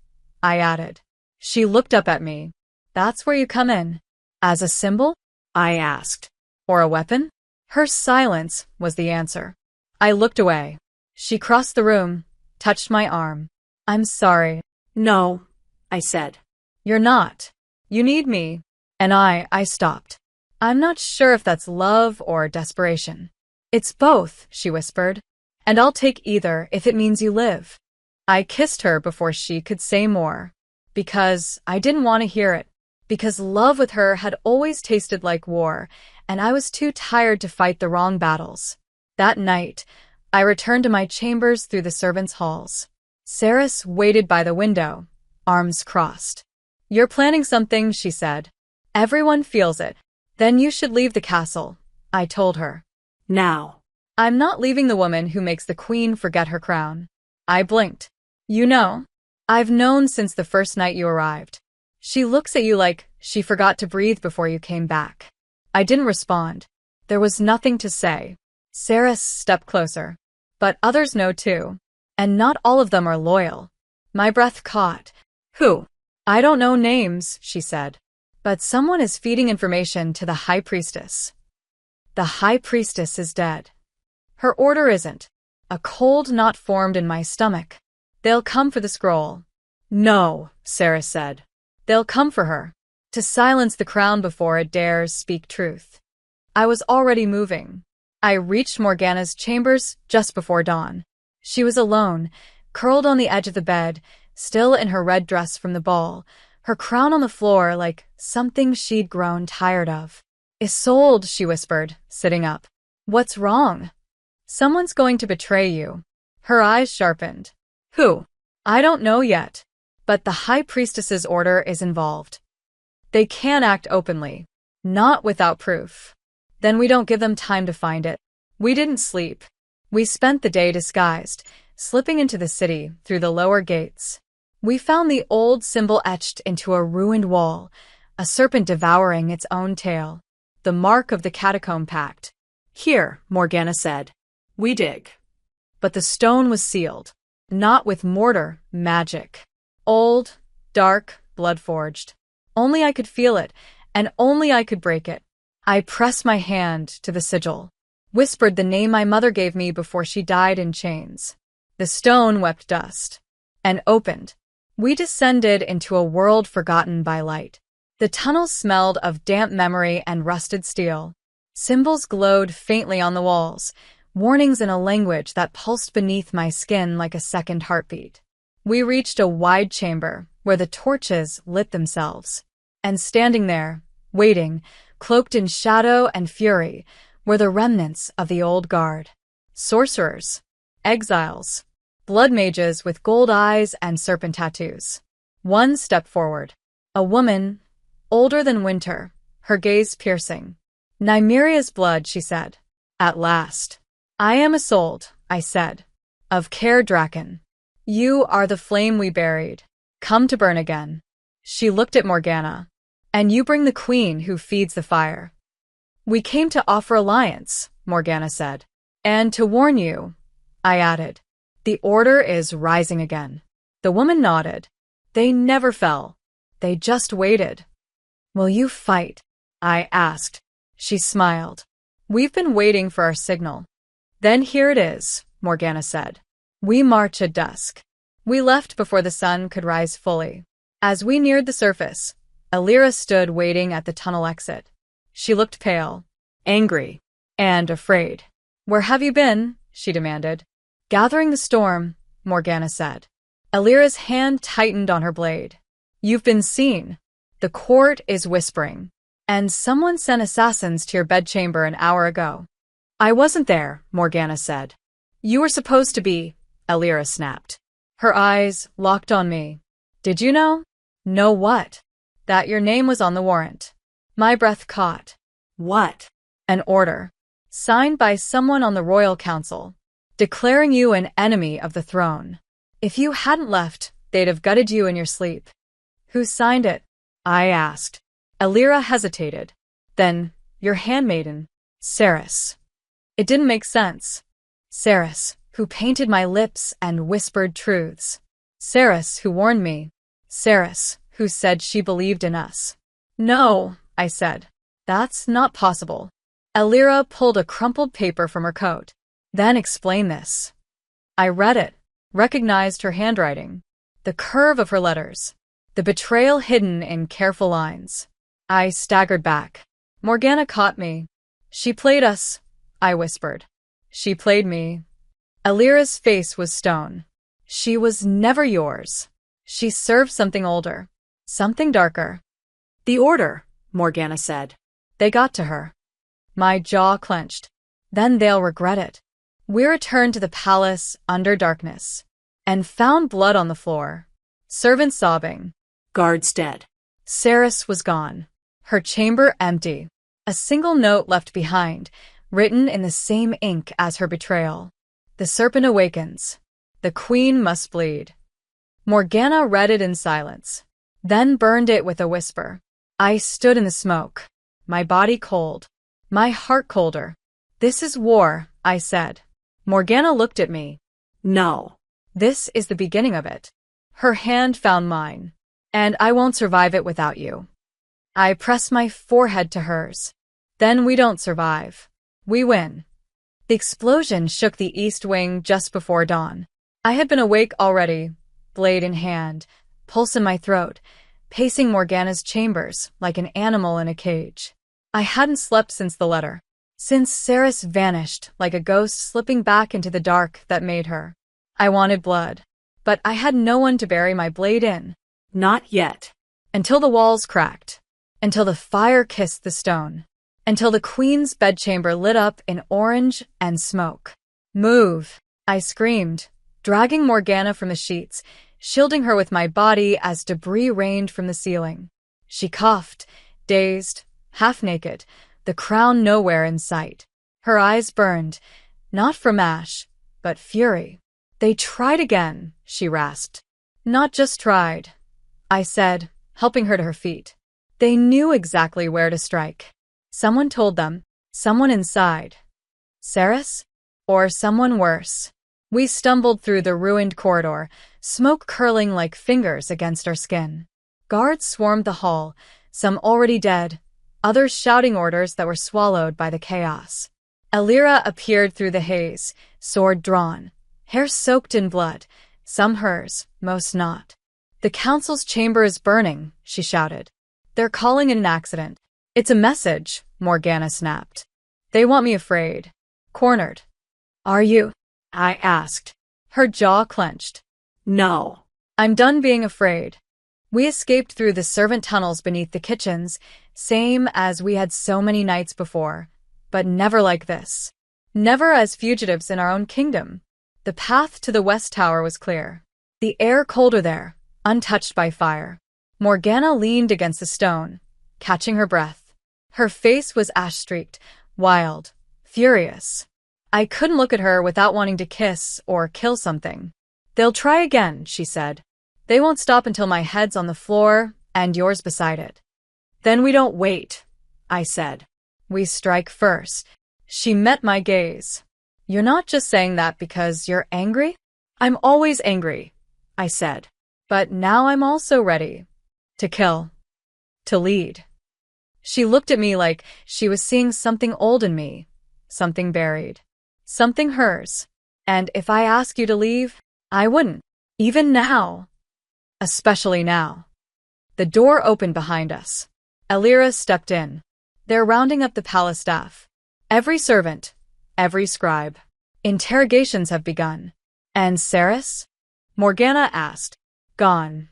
I added. She looked up at me. "That's where you come in." "As a symbol?" I asked. "Or a weapon?" Her silence was the answer. I looked away. She crossed the room, touched my arm. "I'm sorry." "No," I said. "You're not. You need me." And I stopped. "I'm not sure if that's love or desperation." "It's both," she whispered. And I'll take either if it means you live. I kissed her before she could say more. Because I didn't want to hear it. Because love with her had always tasted like war, and I was too tired to fight the wrong battles. That night, I returned to my chambers through the servants' halls. Saris waited by the window, arms crossed. You're planning something, she said. Everyone feels it. Then you should leave the castle, I told her. Now. I'm not leaving the woman who makes the queen forget her crown. I blinked. You know, I've known since the first night you arrived. She looks at you like she forgot to breathe before you came back. I didn't respond. There was nothing to say. Saris stepped closer. But others know too. And not all of them are loyal. My breath caught. Who? I don't know names, she said. But someone is feeding information to the High Priestess. The High Priestess is dead. Her order isn't. A cold knot formed in my stomach. They'll come for the scroll. No, Saris said. They'll come for her. To silence the crown before it dares speak truth. I was already moving. I reached Morgana's chambers just before dawn. She was alone, curled on the edge of the bed, still in her red dress from the ball, her crown on the floor like something she'd grown tired of. Isolde, she whispered, sitting up. What's wrong? Someone's going to betray you. Her eyes sharpened. Who? I don't know yet. But the High Priestess's order is involved. They can act openly. Not without proof. Then we don't give them time to find it. We didn't sleep. We spent the day disguised, slipping into the city through the lower gates. We found the old symbol etched into a ruined wall, a serpent devouring its own tail. The mark of the catacomb pact. Here, Morgana said. We dig. But the stone was sealed. Not with mortar, magic. Old, dark, blood-forged. Only I could feel it, and only I could break it. I pressed my hand to the sigil, whispered the name my mother gave me before she died in chains. The stone wept dust, and opened. We descended into a world forgotten by light. The tunnels smelled of damp memory and rusted steel. Symbols glowed faintly on the walls, warnings in a language that pulsed beneath my skin like a second heartbeat. We reached a wide chamber where the torches lit themselves. And standing there, waiting, cloaked in shadow and fury, were the remnants of the old guard. Sorcerers, exiles, blood mages with gold eyes and serpent tattoos. One stepped forward. A woman, older than winter, her gaze piercing. Nymeria's blood, she said. At last. I am Isolde, I said. Of Caer Draken. You are the flame we buried. Come to burn again. She looked at Morgana. And you bring the queen who feeds the fire. We came to offer alliance, Morgana said. And to warn you, I added. The order is rising again. The woman nodded. They never fell. They just waited. Will you fight? I asked. She smiled. We've been waiting for our signal. Then here it is, Morgana said. We march at dusk. We left before the sun could rise fully. As we neared the surface, Alira stood waiting at the tunnel exit. She looked pale, angry, and afraid. Where have you been? She demanded. Gathering the storm, Morgana said. Alira's hand tightened on her blade. You've been seen. The court is whispering. And someone sent assassins to your bedchamber an hour ago. I wasn't there, Morgana said. You were supposed to be, Alira snapped. Her eyes locked on me. Did you know? Know what? That your name was on the warrant. My breath caught. What? An order. Signed by someone on the royal council, declaring you an enemy of the throne. If you hadn't left, they'd have gutted you in your sleep. Who signed it? I asked. Alira hesitated. Then, your handmaiden, Saris. It didn't make sense. Saris, who painted my lips and whispered truths. Saris, who warned me. Saris, who said she believed in us. No, I said. That's not possible. Alira pulled a crumpled paper from her coat. Then explain this. I read it, recognized her handwriting, the curve of her letters, the betrayal hidden in careful lines. I staggered back. Morgana caught me. She played us, I whispered. She played me. Alira's face was stone. She was never yours. She served something older. Something darker. The order, Morgana said. They got to her. My jaw clenched. Then they'll regret it. We returned to the palace under darkness and found blood on the floor. Servants sobbing. Guards dead. Ceres was gone. Her chamber empty. A single note left behind, written in the same ink as her betrayal. The serpent awakens. The queen must bleed. Morgana read it in silence, then burned it with a whisper. I stood in the smoke, my body cold, my heart colder. This is war, I said. Morgana looked at me. No. This is the beginning of it. Her hand found mine, and I won't survive it without you. I pressed my forehead to hers. Then we don't survive. We win. The explosion shook the east wing just before dawn. I had been awake already, blade in hand, pulse in my throat, pacing Morgana's chambers like an animal in a cage. I hadn't slept since the letter, since Ceres vanished like a ghost slipping back into the dark that made her. I wanted blood, but I had no one to bury my blade in. Not yet. Until the walls cracked, until the fire kissed the stone, until the queen's bedchamber lit up in orange and smoke. Move, I screamed, dragging Morgana from the sheets, shielding her with my body as debris rained from the ceiling. She coughed, dazed, half-naked, the crown nowhere in sight. Her eyes burned, not from ash, but fury. They tried again, she rasped. Not just tried, I said, helping her to her feet. They knew exactly where to strike. Someone told them, someone inside. Ceres? Or someone worse. We stumbled through the ruined corridor, smoke curling like fingers against our skin. Guards swarmed the hall, some already dead, others shouting orders that were swallowed by the chaos. Alira appeared through the haze, sword drawn, hair soaked in blood, some hers, most not. The council's chamber is burning, she shouted. They're calling it an accident. It's a message, Morgana snapped. They want me afraid. Cornered. Are you? I asked. Her jaw clenched. No. I'm done being afraid. We escaped through the servant tunnels beneath the kitchens, same as we had so many nights before, but never like this. Never as fugitives in our own kingdom. The path to the West Tower was clear. The air colder there, untouched by fire. Morgana leaned against the stone, catching her breath. Her face was ash-streaked, wild, furious. I couldn't look at her without wanting to kiss or kill something. They'll try again, she said. They won't stop until my head's on the floor and yours beside it. Then we don't wait, I said. We strike first. She met my gaze. You're not just saying that because you're angry? I'm always angry, I said. But now I'm also ready. To kill. To lead. She looked at me like she was seeing something old in me, something buried, something hers. And if I ask you to leave, I wouldn't. Even now. Especially now. The door opened behind us. Alira stepped in. They're rounding up the palace staff. Every servant, every scribe. Interrogations have begun. And Ceres? Morgana asked. Gone.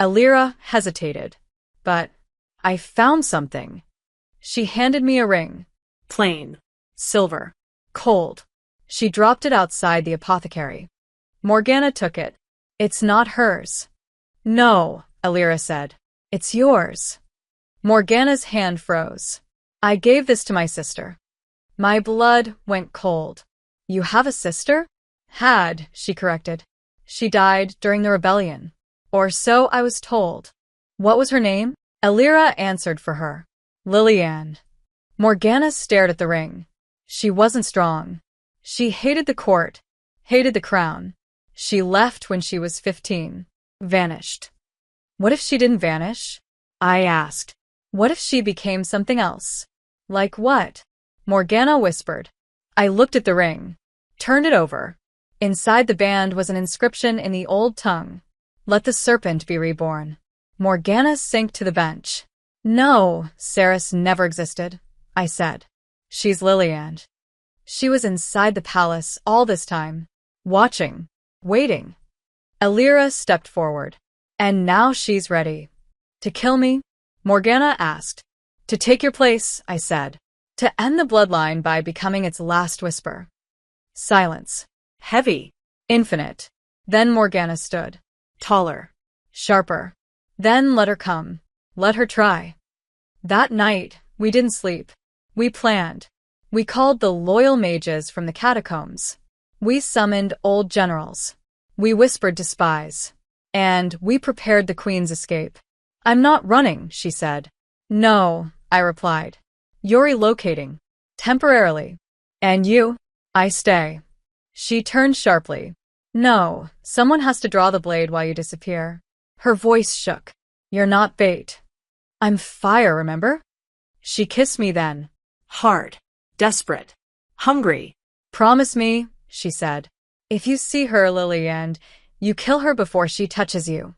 Alira hesitated. But I found something. She handed me a ring. Plain. Silver. Cold. She dropped it outside the apothecary. Morgana took it. It's not hers. No, Alira said. It's yours. Morgana's hand froze. I gave this to my sister. My blood went cold. You have a sister? Had, she corrected. She died during the rebellion. Or so I was told. What was her name? Alira answered for her. Lillian. Morgana stared at the ring. She wasn't strong. She hated the court, hated the crown. She left when she was 15. Vanished. What if she didn't vanish? I asked. What if she became something else? Like what? Morgana whispered. I looked at the ring, turned it over. Inside the band was an inscription in the old tongue. Let the serpent be reborn. Morgana sank to the bench. No, Ceres never existed, I said. She's Lillian. She was inside the palace all this time. watching, waiting. Elira stepped forward. And now she's ready. To kill me? Morgana asked. To take your place, I said. To end the bloodline by becoming its last whisper. Silence. Heavy. Infinite. Then Morgana stood. Taller. Sharper. Then let her come. Let her try. That night, we didn't sleep. We planned. We called the loyal mages from the catacombs. We summoned old generals. We whispered to spies. And we prepared the Queen's escape. I'm not running, she said. No, I replied. You're relocating. Temporarily. And you? I stay. She turned sharply. No, someone has to draw the blade while you disappear. Her voice shook. You're not bait. I'm fire, remember? She kissed me then. Hard. Desperate. Hungry. Promise me, she said. If you see her, Lily, and you kill her before she touches you.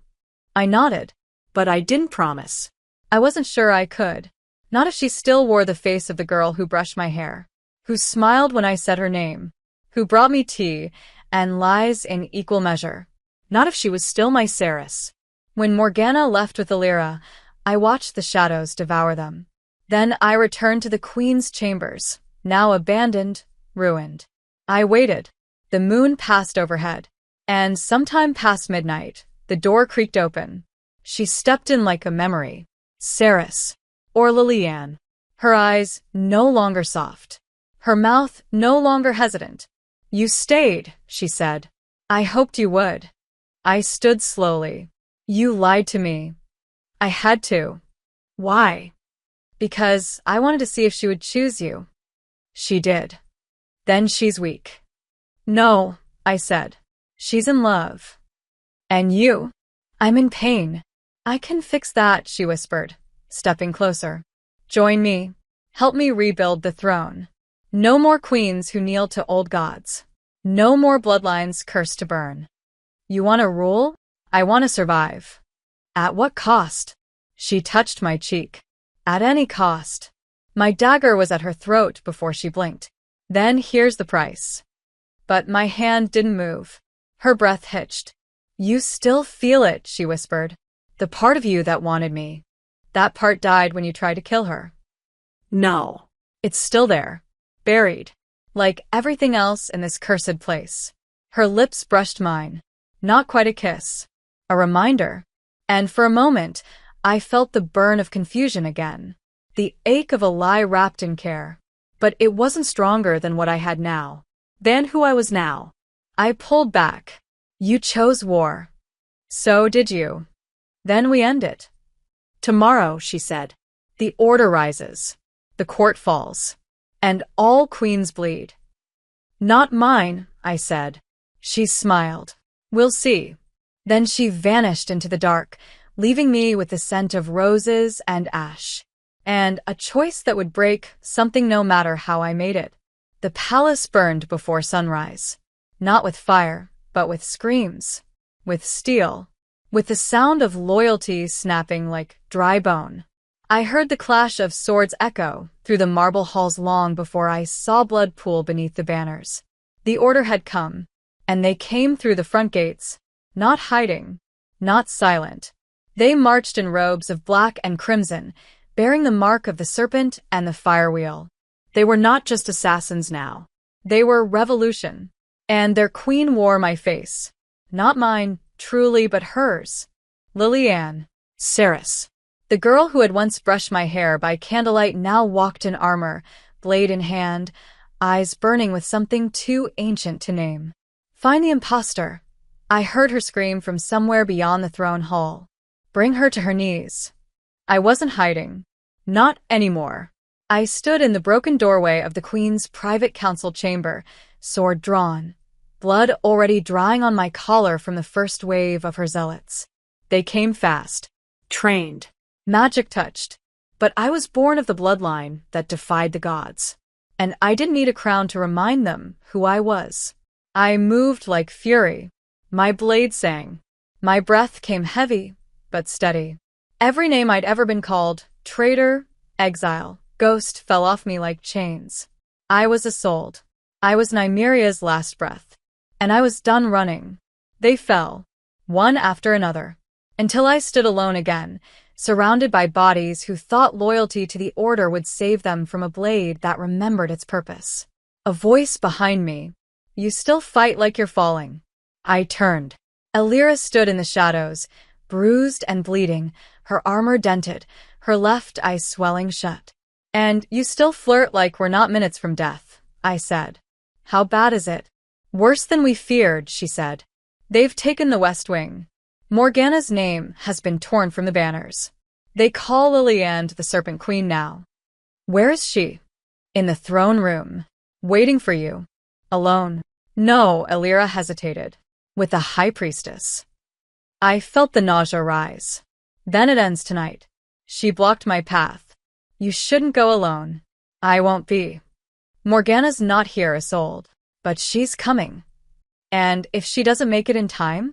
I nodded. But I didn't promise. I wasn't sure I could. Not if she still wore the face of the girl who brushed my hair, who smiled when I said her name, who brought me tea, and lies in equal measure. Not if she was still my Ceres. When Morgana left with Elira, I watched the shadows devour them. Then I returned to the Queen's chambers, now abandoned, ruined. I waited. The moon passed overhead, and sometime past midnight, the door creaked open. She stepped in like a memory. Ceres, or Lillian. Her eyes no longer soft. Her mouth no longer hesitant. You stayed, she said. I hoped you would. I stood slowly. You lied to me. I had to. Why? Because I wanted to see if she would choose you. She did. Then she's weak. No, I said. She's in love. And you? I'm in pain. I can fix that, she whispered, stepping closer. Join me. Help me rebuild the throne. No more queens who kneel to old gods. No more bloodlines cursed to burn. You want to rule? I want to survive. At what cost? She touched my cheek. At any cost. My dagger was at her throat before she blinked. Then here's the price. But my hand didn't move. Her breath hitched. You still feel it, she whispered. The part of you that wanted me. That part died when you tried to kill her. No. It's still there. Buried. Like everything else in this cursed place. Her lips brushed mine. Not quite a kiss. A reminder. And for a moment, I felt the burn of confusion again. The ache of a lie wrapped in care. But it wasn't stronger than what I had now. Than who I was now. I pulled back. You chose war. So did you. Then we end it. Tomorrow, she said. The order rises. The court falls. And all queens bleed. Not mine, I said. She smiled. We'll see. Then she vanished into the dark, leaving me with the scent of roses and ash. And a choice that would break something no matter how I made it. The palace burned before sunrise. Not with fire, but with screams. With steel. With the sound of loyalty snapping like dry bone. I heard the clash of swords echo through the marble halls long before I saw blood pool beneath the banners. The order had come, and they came through the front gates, not hiding, not silent. They marched in robes of black and crimson, bearing the mark of the serpent and the fire wheel. They were not just assassins now. They were revolution. And their queen wore my face. Not mine, truly, but hers. Lillian. Ceres. The girl who had once brushed my hair by candlelight now walked in armor, blade in hand, eyes burning with something too ancient to name. Find the imposter. I heard her scream from somewhere beyond the throne hall. Bring her to her knees. I wasn't hiding. Not anymore. I stood in the broken doorway of the Queen's private council chamber, sword drawn, blood already drying on my collar from the first wave of her zealots. They came fast. Trained. Magic touched. But I was born of the bloodline that defied the gods. And I didn't need a crown to remind them who I was. I moved like fury. My blade sang. My breath came heavy, but steady. Every name I'd ever been called, traitor, exile, ghost, fell off me like chains. I was a soul. I was Nymeria's last breath. and I was done running. They fell, one after another, until I stood alone again, surrounded by bodies who thought loyalty to the order would save them from a blade that remembered its purpose. A voice behind me. You still fight like you're falling. I turned. Elira stood in the shadows, bruised and bleeding, her armor dented, her left eye swelling shut. And you still flirt like we're not minutes from death, I said. How bad is it? Worse than we feared, she said. They've taken the West Wing. Morgana's name has been torn from the banners. They call Lillian the Serpent Queen now. Where is she? In the throne room. Waiting for you. Alone. No, Elira hesitated. With the High Priestess. I felt the nausea rise. Then it ends tonight. She blocked my path. You shouldn't go alone. I won't be. Morgana's not here, Isolde. But she's coming. And if she doesn't make it in time?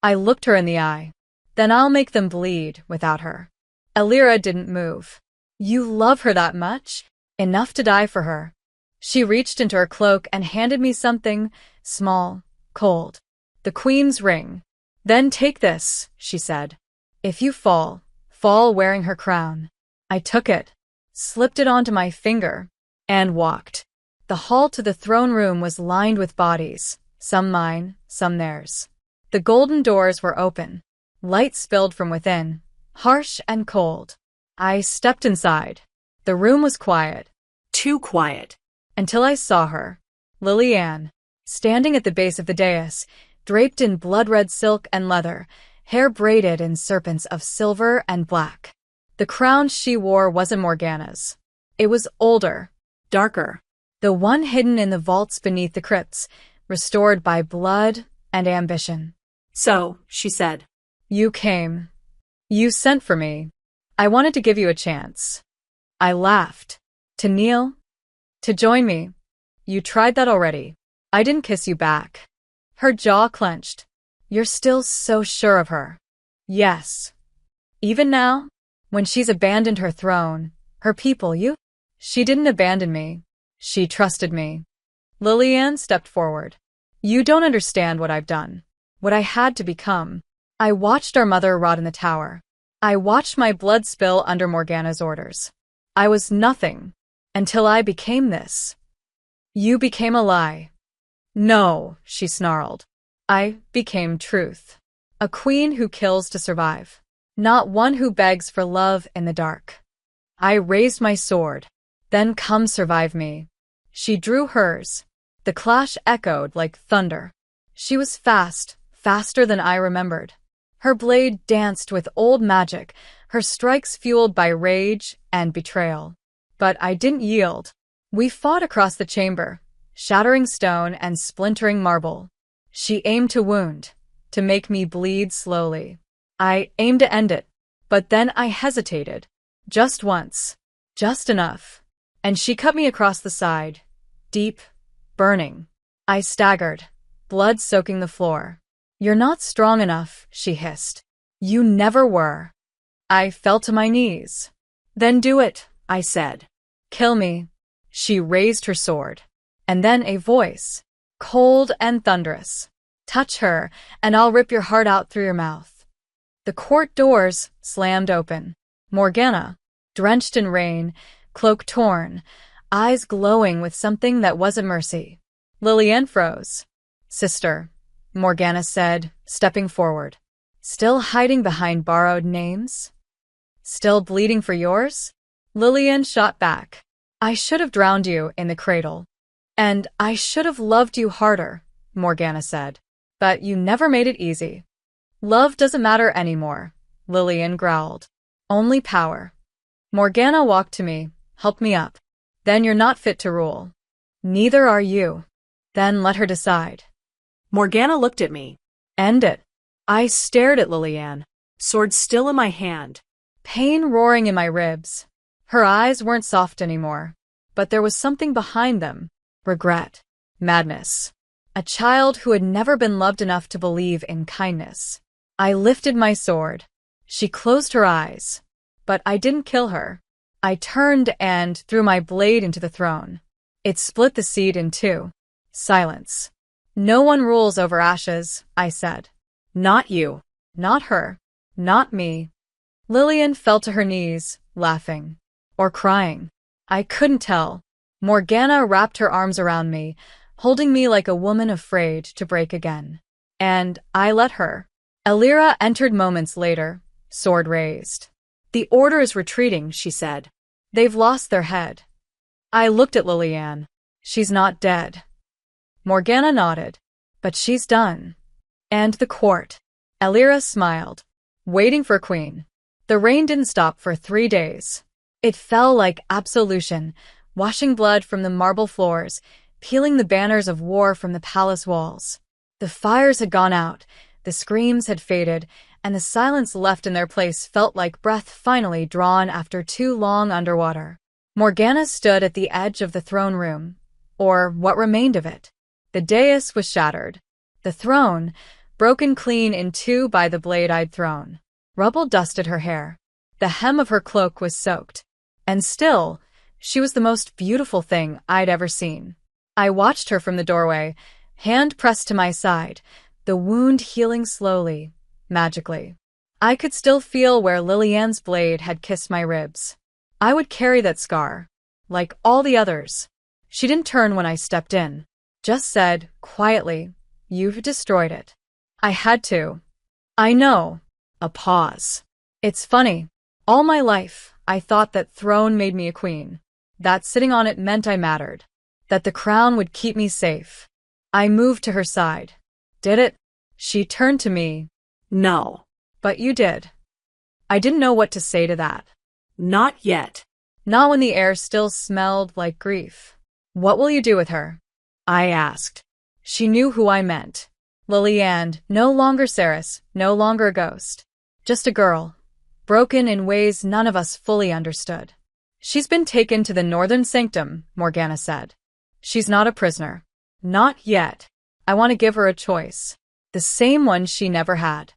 I looked her in the eye. Then I'll make them bleed without her. Elira didn't move. You love her that much? Enough to die for her. She reached into her cloak and handed me something small, cold. The Queen's ring. Then take this, she said. If you fall, fall wearing her crown. I took it, slipped it onto my finger, and walked. The hall to the throne room was lined with bodies, some mine, some theirs. The golden doors were open. Light spilled from within, harsh and cold. I stepped inside. The room was quiet. Too quiet. Until I saw her, Lillian, standing at the base of the dais, draped in blood-red silk and leather, hair braided in serpents of silver and black. The crown she wore wasn't Morgana's. It was older, darker. The one hidden in the vaults beneath the crypts, restored by blood and ambition. So, she said. You came. You sent for me. I wanted to give you a chance. I laughed. To kneel? To join me? You tried that already. I didn't kiss you back. Her jaw clenched. You're still so sure of her. Yes. Even now? When she's abandoned her throne, her people, you? She didn't abandon me. She trusted me. Lillian stepped forward. You don't understand what I've done. What I had to become. I watched our mother rot in the tower. I watched my blood spill under Morgana's orders. I was nothing. Until I became this. You became a lie. No, she snarled. I became truth. A queen who kills to survive. Not one who begs for love in the dark. I raised my sword. Then come survive me. She drew hers. The clash echoed like thunder. She was fast, faster than I remembered. Her blade danced with old magic, her strikes fueled by rage and betrayal. But I didn't yield. We fought across the chamber, shattering stone and splintering marble. She aimed to wound, to make me bleed slowly. I aimed to end it, but then I hesitated. Just once. Just enough. And she cut me across the side. Deep, burning. I staggered, blood soaking the floor. You're not strong enough, she hissed. You never were. I fell to my knees. Then do it, I said. Kill me. She raised her sword. And then a voice, cold and thunderous. Touch her, and I'll rip your heart out through your mouth. The court doors slammed open. Morgana, drenched in rain, cloak torn, eyes glowing with something that wasn't mercy. Lillian froze. Sister, Morgana said, stepping forward. Still hiding behind borrowed names? Still bleeding for yours? Lillian shot back. I should have drowned you in the cradle. And I should have loved you harder, Morgana said. But you never made it easy. Love doesn't matter anymore, Lillian growled. Only power. Morgana walked to me, helped me up. Then you're not fit to rule. Neither are you. Then let her decide. Morgana looked at me. End it. I stared at Lillian, sword still in my hand. Pain roaring in my ribs. Her eyes weren't soft anymore, but there was something behind them. Regret. Madness. A child who had never been loved enough to believe in kindness. I lifted my sword. She closed her eyes. But I didn't kill her. I turned and threw my blade into the throne. It split the seed in two. Silence. No one rules over ashes, I said. Not you. Not her. Not me. Lillian fell to her knees, laughing. Or crying. I couldn't tell. Morgana wrapped her arms around me, holding me like a woman afraid to break again. And I let her. Elira entered moments later, sword raised. The order is retreating, she said. They've lost their head. I looked at Lillian. She's not dead. Morgana nodded. But she's done. And the court. Elira smiled. Waiting for Queen. The rain didn't stop for 3 days. It fell like absolution, washing blood from the marble floors, peeling the banners of war from the palace walls. The fires had gone out, the screams had faded, and the silence left in their place felt like breath finally drawn after too long underwater. Morgana stood at the edge of the throne room, or what remained of it. The dais was shattered. The throne, broken clean in two by the blade I'd thrown. Rubble dusted her hair. The hem of her cloak was soaked. And still, she was the most beautiful thing I'd ever seen. I watched her from the doorway, hand pressed to my side, the wound healing slowly, magically. I could still feel where Lillian's blade had kissed my ribs. I would carry that scar, like all the others. She didn't turn when I stepped in, just said, quietly, "You've destroyed it." I had to. I know. A pause. It's funny. All my life, I thought that throne made me a queen. That sitting on it meant I mattered. That the crown would keep me safe. I moved to her side. Did it? She turned to me. No. But you did. I didn't know what to say to that. Not yet. Not when the air still smelled like grief. What will you do with her? I asked. She knew who I meant. Lillian, no longer Ceres, no longer a ghost. Just a girl. Broken in ways none of us fully understood. She's been taken to the northern sanctum, Morgana said. She's not a prisoner. Not yet. I want to give her a choice. The same one she never had.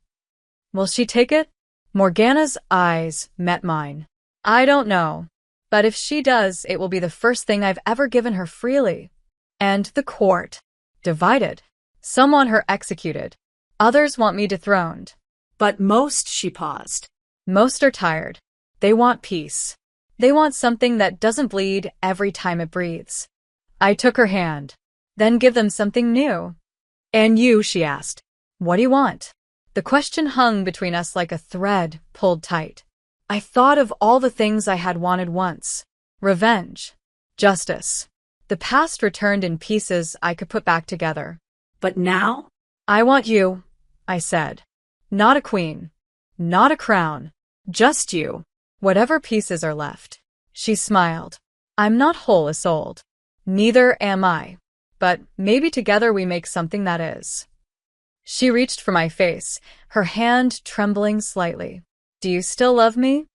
Will she take it? Morgana's eyes met mine. I don't know. But if she does, it will be the first thing I've ever given her freely. And the court. Divided. Some want her executed. Others want me dethroned. But most, she paused. Most are tired. They want peace. They want something that doesn't bleed every time it breathes. I took her hand. Then give them something new. And you, she asked. What do you want? The question hung between us like a thread pulled tight. I thought of all the things I had wanted once. Revenge. Justice. The past returned in pieces I could put back together. But now? I want you, I said. Not a queen. Not a crown. Just you. Whatever pieces are left. She smiled. I'm not whole as souled. Neither am I. But maybe together we make something that is. She reached for my face, her hand trembling slightly. Do you still love me?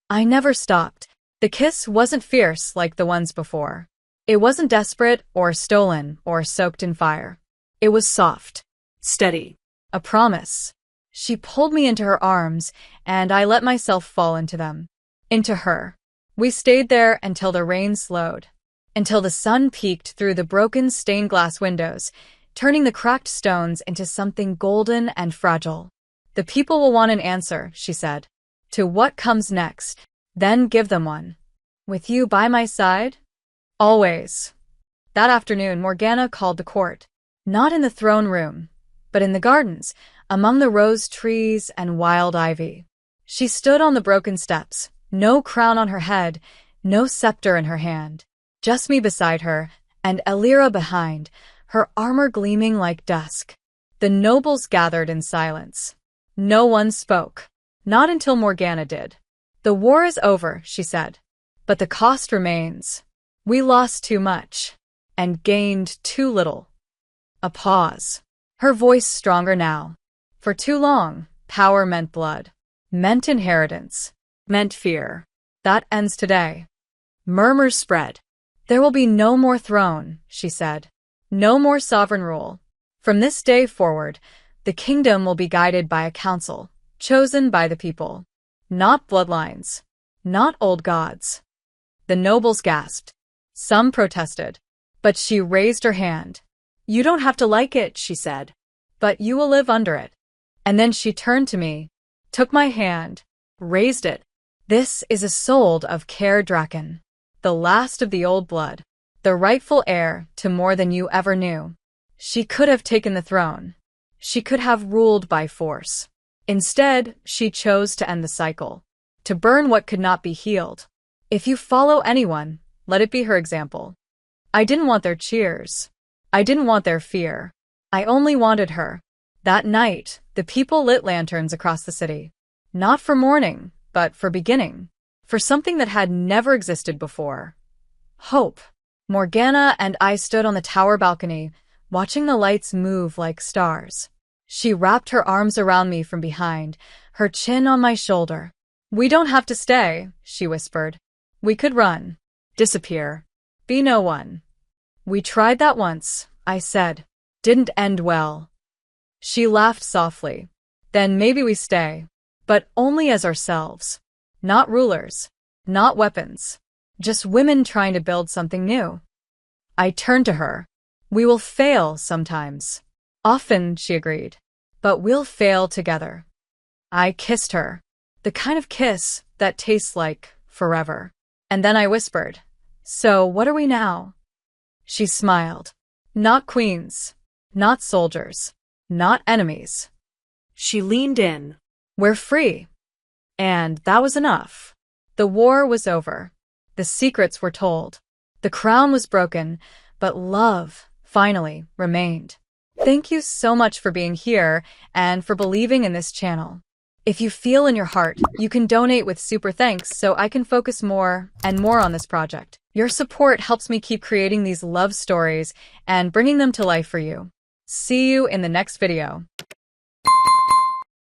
I never stopped. The kiss wasn't fierce like the ones before. It wasn't desperate or stolen or soaked in fire. It was soft. Steady. A promise. She pulled me into her arms, and I let myself fall into them. Into her. We stayed there until the rain slowed. Until the sun peeked through the broken stained glass windows, turning the cracked stones into something golden and fragile. The people will want an answer, she said. To what comes next. Then give them one. With you by my side? Always. That afternoon, Morgana called the court. Not in the throne room, but in the gardens, among the rose trees and wild ivy. She stood on the broken steps, no crown on her head, no scepter in her hand. Just me beside her, and Elira behind, her armor gleaming like dusk. The nobles gathered in silence. No one spoke. Not until Morgana did. The war is over, she said. But the cost remains. We lost too much, and gained too little. A pause. Her voice stronger now. For too long, power meant blood. Meant inheritance. Meant fear. That ends today. Murmurs spread. There will be no more throne, she said. No more sovereign rule. From this day forward, the kingdom will be guided by a council, chosen by the people. Not bloodlines. Not old gods. The nobles gasped. Some protested. But she raised her hand. You don't have to like it, she said, but you will live under it. And then she turned to me, took my hand, raised it. This is Isolde of Caer Draken, the last of the old blood, the rightful heir to more than you ever knew. She could have taken the throne. She could have ruled by force. Instead, she chose to end the cycle, to burn what could not be healed. If you follow anyone, let it be her example. I didn't want their cheers. I didn't want their fear. I only wanted her. That night, the people lit lanterns across the city. Not for mourning, but for beginning. For something that had never existed before. Hope. Morgana and I stood on the tower balcony, watching the lights move like stars. She wrapped her arms around me from behind, her chin on my shoulder. We don't have to stay, she whispered. We could run. Disappear. Be no one. We tried that once, I said. Didn't end well. She laughed softly. Then maybe we stay. But only as ourselves. Not rulers. Not weapons. Just women trying to build something new. I turned to her. We will fail sometimes. Often, she agreed. But we'll fail together. I kissed her. The kind of kiss that tastes like forever. And then I whispered, So what are we now? She smiled. Not queens. Not soldiers. Not enemies. She leaned in. We're free. And that was enough. The war was over. The secrets were told. The crown was broken, but love finally remained. Thank you so much for being here and for believing in this channel. If you feel in your heart, you can donate with super thanks so I can focus more and more on this project. Your support helps me keep creating these love stories and bringing them to life for you. See you in the next video.